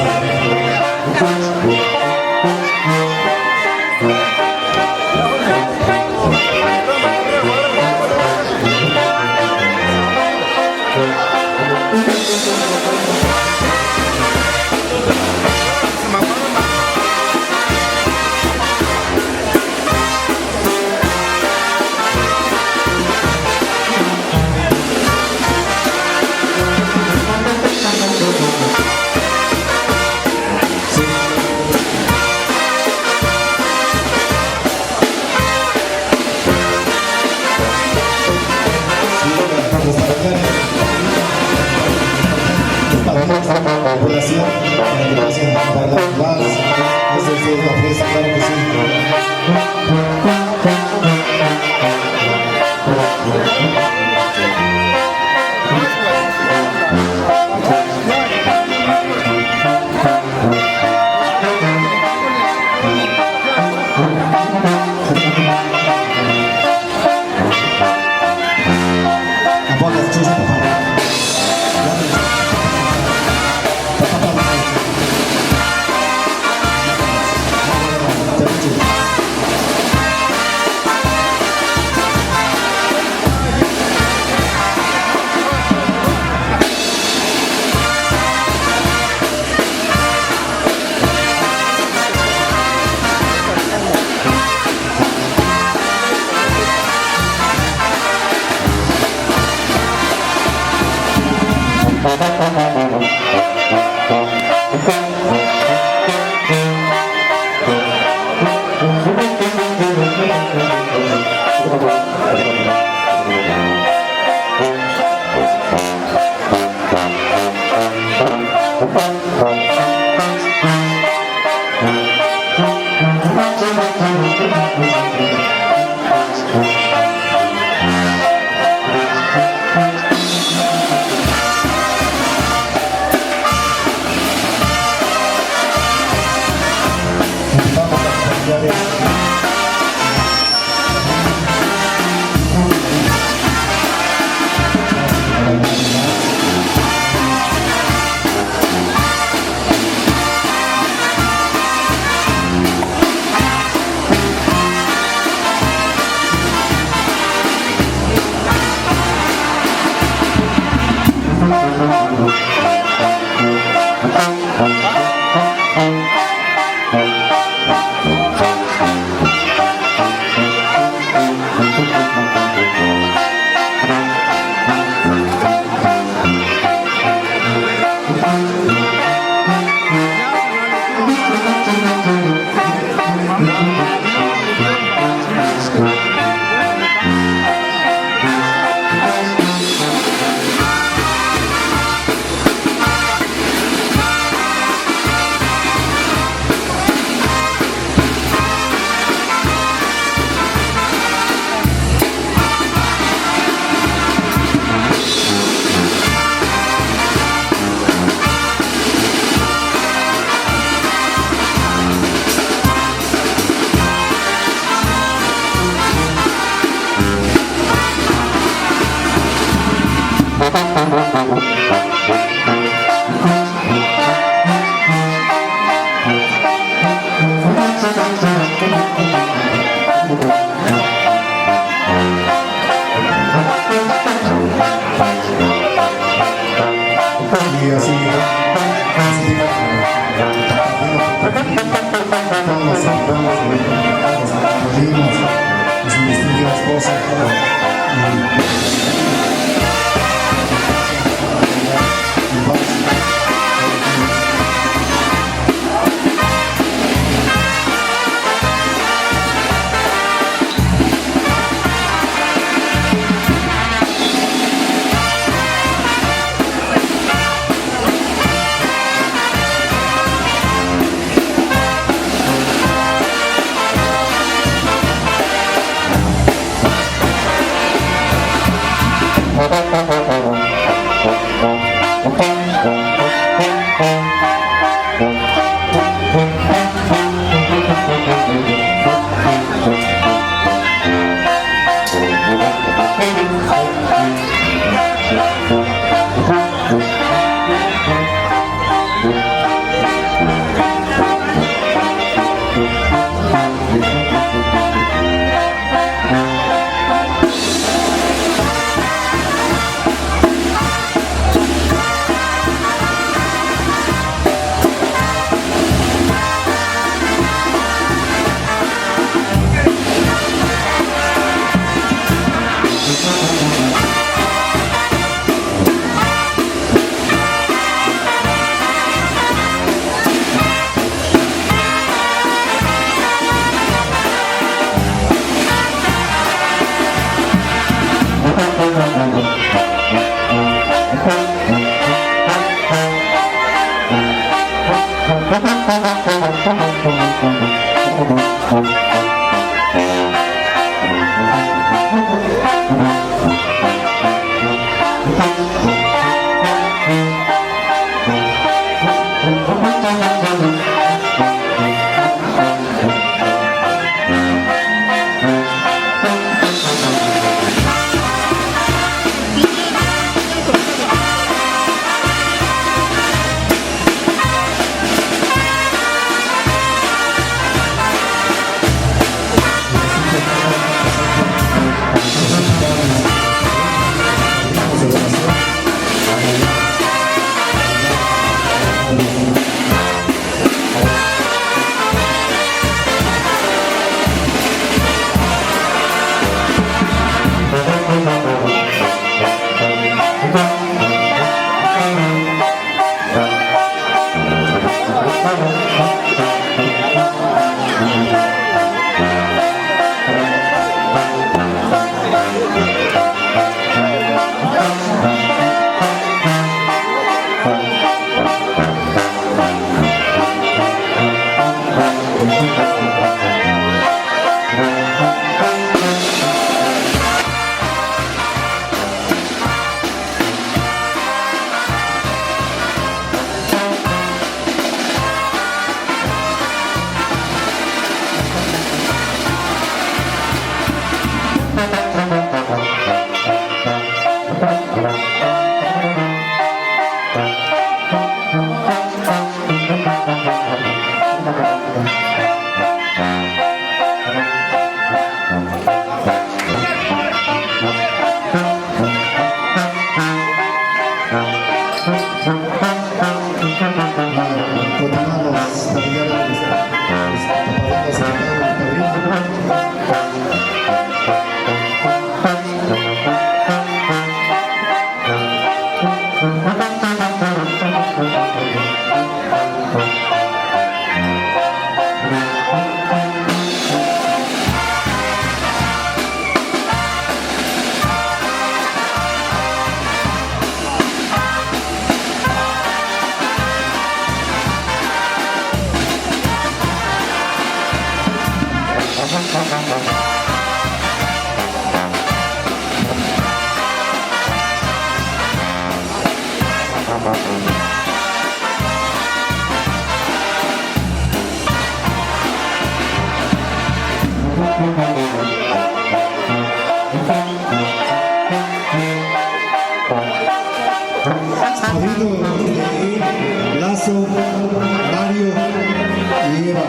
Relación para que pasen para la paz, eso es una fiesta, claro que sí. que así todos los primos, su distinguida esposa Lazo, Mario y Eva.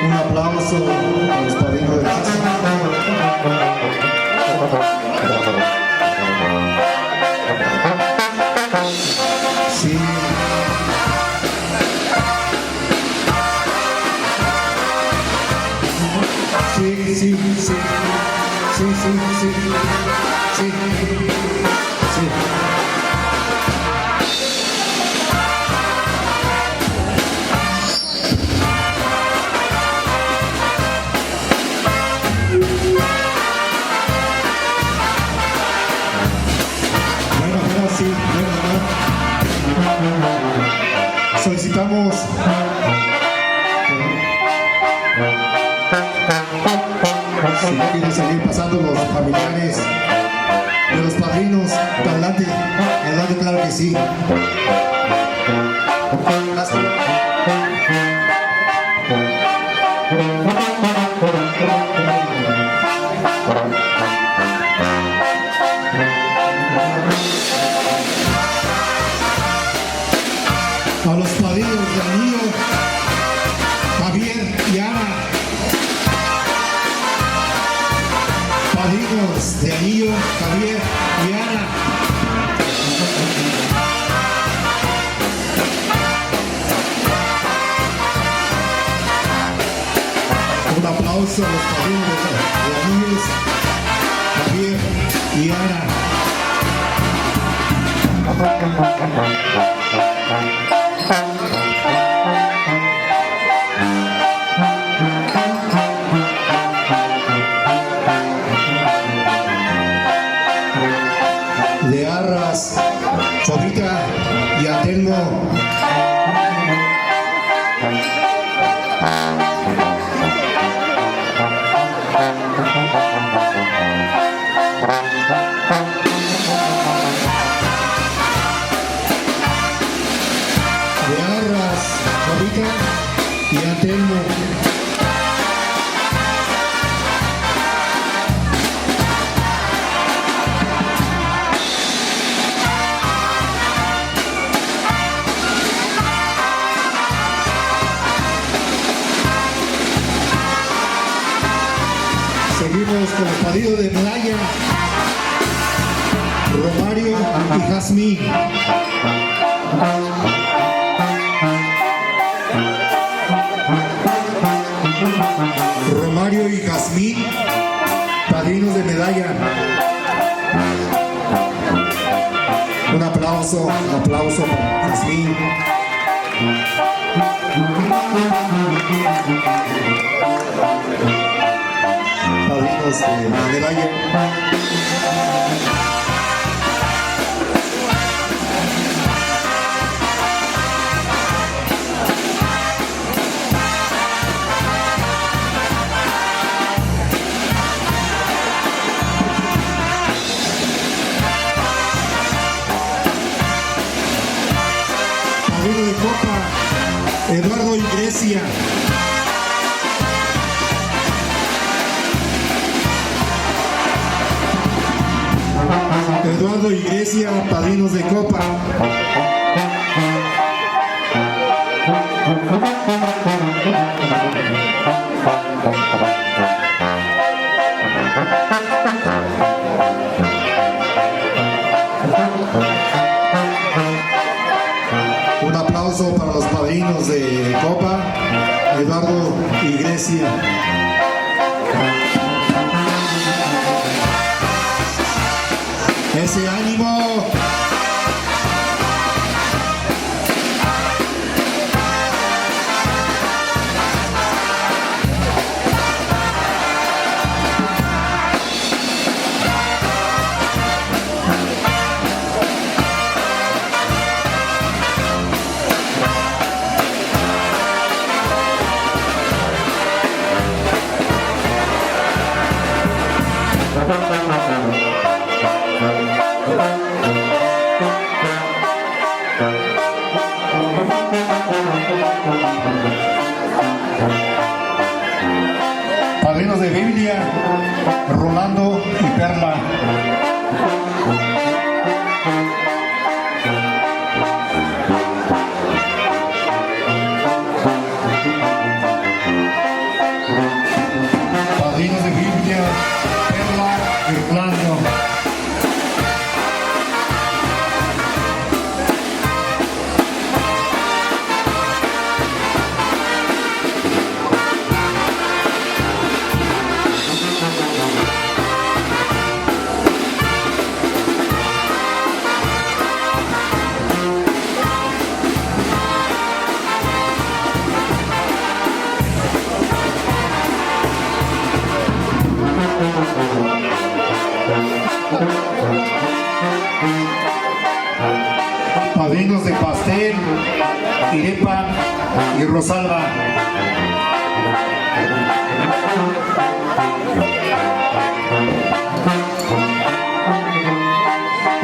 Un aplauso a los padrinos de Lazo. Sí. Sí, sí, sí. Sí, sí, sí. Sí. Sí. Bueno, sí, bueno. Solicitamos si quieren seguir pasando los familiares de los padrinos. Adelante, adelante, claro que sí. Gracias. A los padrinos de anillo, Javier y Ana. Padrinos de anillo, Javier y Ana. Un aplauso a los padrinos de anillos, Javier y Ana. De Arras, Chovita y Atelmo. De Arras, Chovita y Atelmo. Seguimos con el padrino de Medalla, Romario y Jazmín. Romario y Jazmín, padrinos de Medalla. Un aplauso para Jazmín. Padrinos de Medalla. Padrino de Copa, Eduardo Iglesia. Eduardo Iglesia, padrinos de Copa. Un aplauso para los padrinos de Copa, Eduardo Iglesia. Ese ánimo. Padrinos de Biblia, Rolando y Perla. Padrinos de Biblia, Perla y Rolando. padrinos de pastel, Irepa y Rosalba.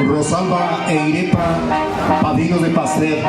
Rosalba e Irepa, padrinos de pastel.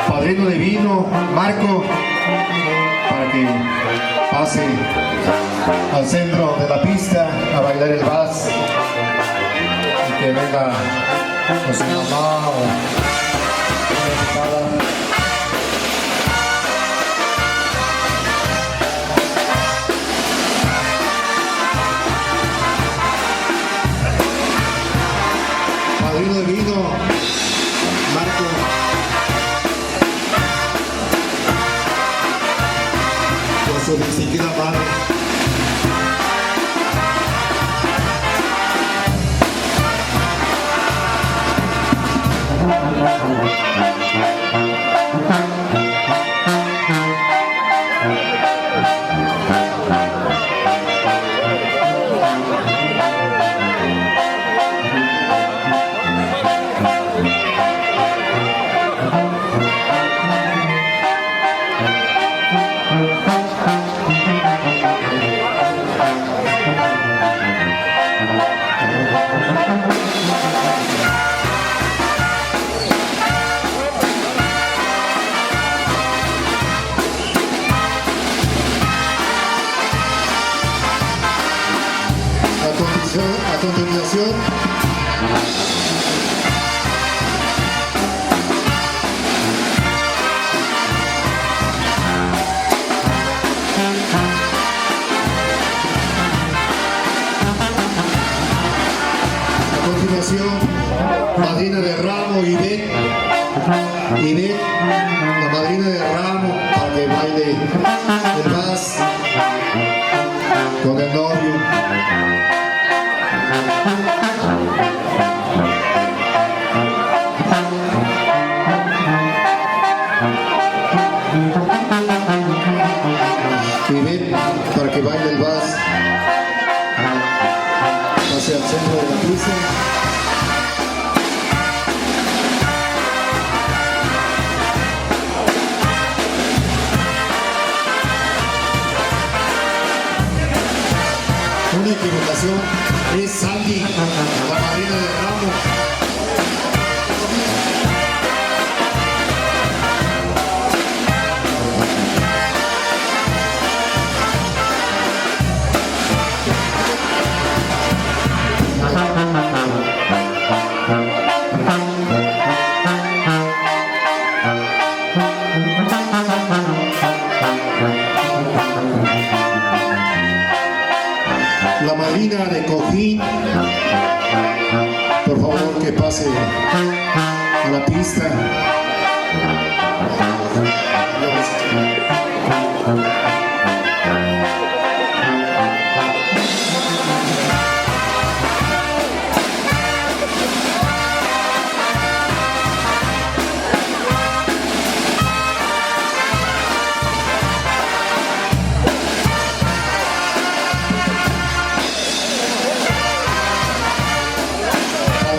Padrino de vino, Marco, para que pase al centro de la pista a bailar el vals y que venga con su mamá o una invitada. Padrino de vino, Marco. Con su distinguida madre. A continuación, madrina de ramo, Ivette, la madrina de ramo, para que baile el vals con el novio. Ivette, para que baile el vals hacia el centro de la pista. Una equivocación, es Sandy, la madrina de ramo. La madrina de Cojín, por favor que pase a la pista.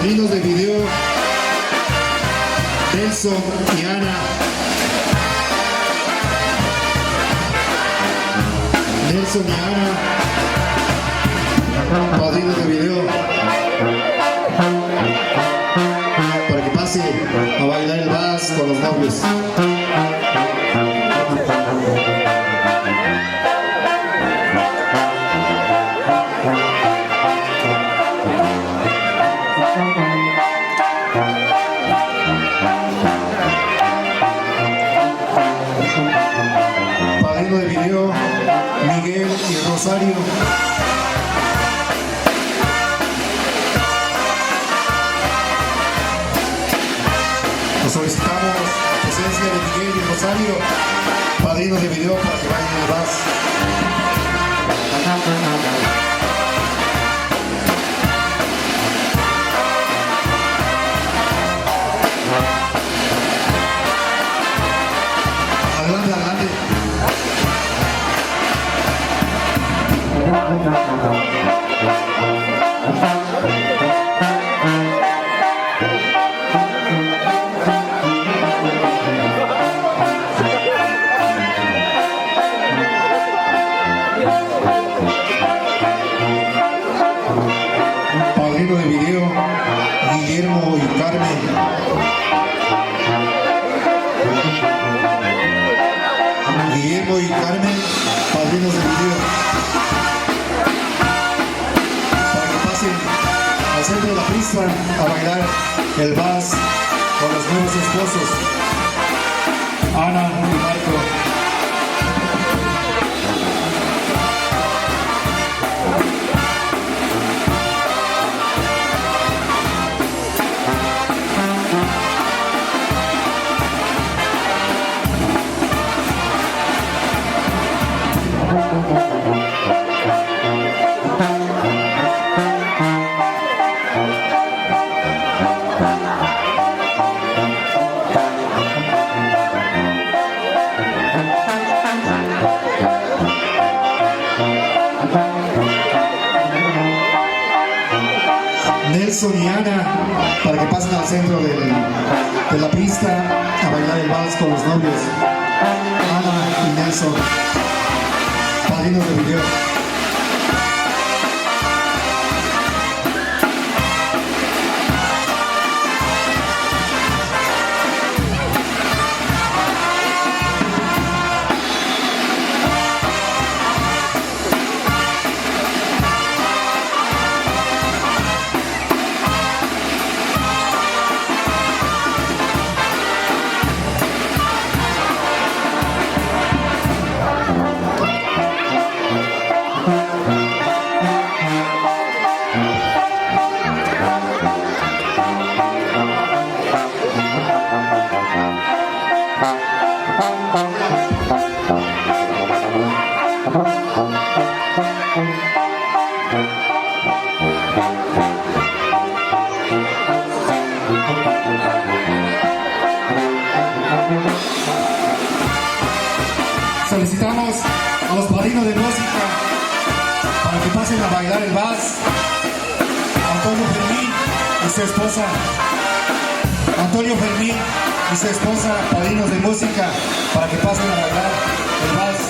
Padrinos de video, Nelson y Ana. Nelson y Ana, padrinos de video, para que pase a bailar el vals con los novios. Padrino de video, Miguel y Rosario. Nos solicitamos la presencia de Miguel y Rosario, padrinos de video, para que vayan al VAS. Adelante, adelante. Padrino de video, Guillermo y Carmen. Guillermo y Carmen, padrinos de video, para que pasen al centro de la pista a bailar el vals con los nuevos esposos, Ana y Marco. Nelson y Ana, para que pasen al centro de la pista a bailar el vals con los novios, Ana y Nelson, padrinos de video. Solicitamos a los padrinos de música para que pasen a bailar el vals. Antonio Fermín y su esposa. Antonio Fermín y su esposa, padrinos de música, para que pasen a bailar el vals.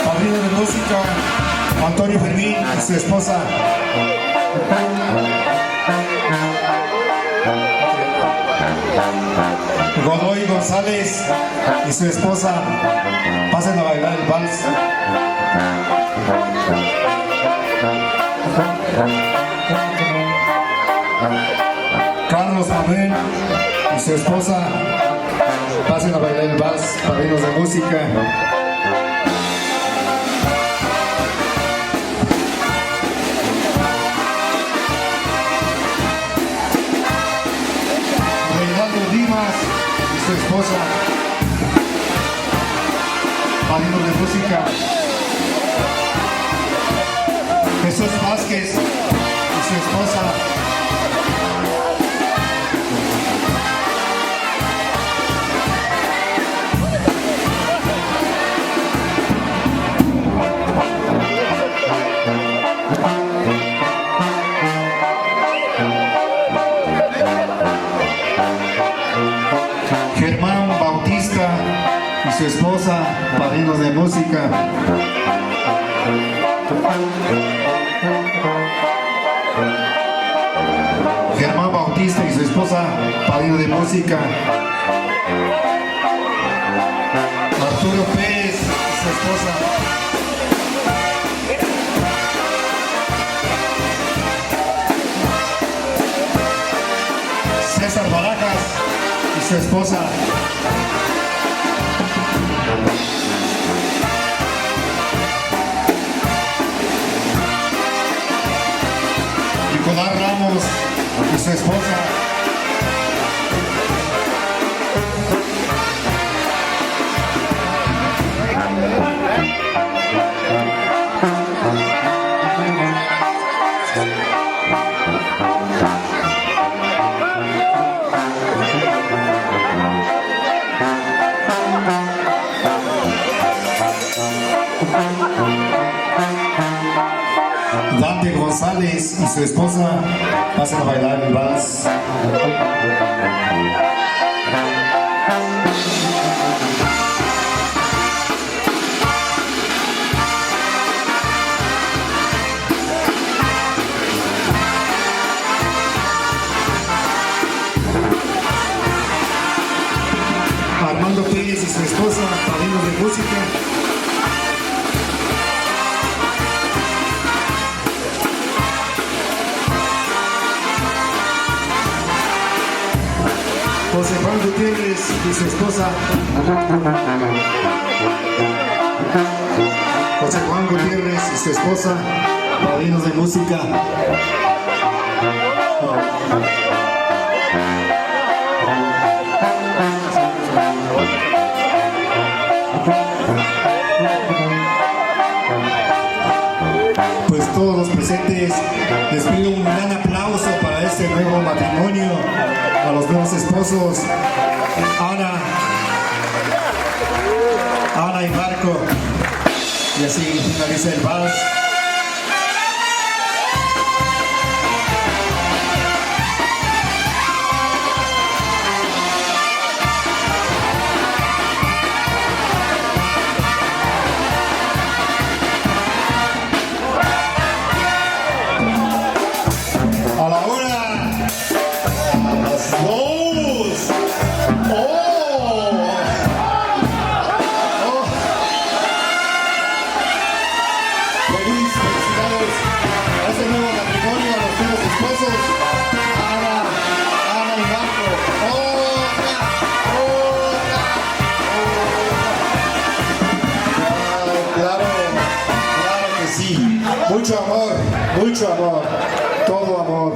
Padrino de música, Antonio Fermín y su esposa. Godoy González y su esposa, pasen a bailar el vals. Carlos Manuel y su esposa, pasen a bailar el vals, padrinos de música. Su esposa, padrino de música. Jesús Vázquez y su esposa. Germán Bautista y su esposa, padrinos de música. Germán Bautista y su esposa, padrino de música. Arturo Pérez y su esposa. su esposa. Nicolás Ramos y su esposa. Dante González y su esposa pasan a bailar el vals. Armando Pérez y su esposa, padrinos de música. José Juan Gutiérrez y su esposa. José Juan Gutiérrez y su esposa, padrinos de música. Pues todos los presentes, les pido un gran aplauso para este nuevo matrimonio, a los nuevos esposos, Ana y Marco. Y así finaliza el vals. A la una, a las dos. Felicidades a este nuevo matrimonio, a los nuevos esposos, Ana y Marco. Claro que sí. Mucho amor, todo amor.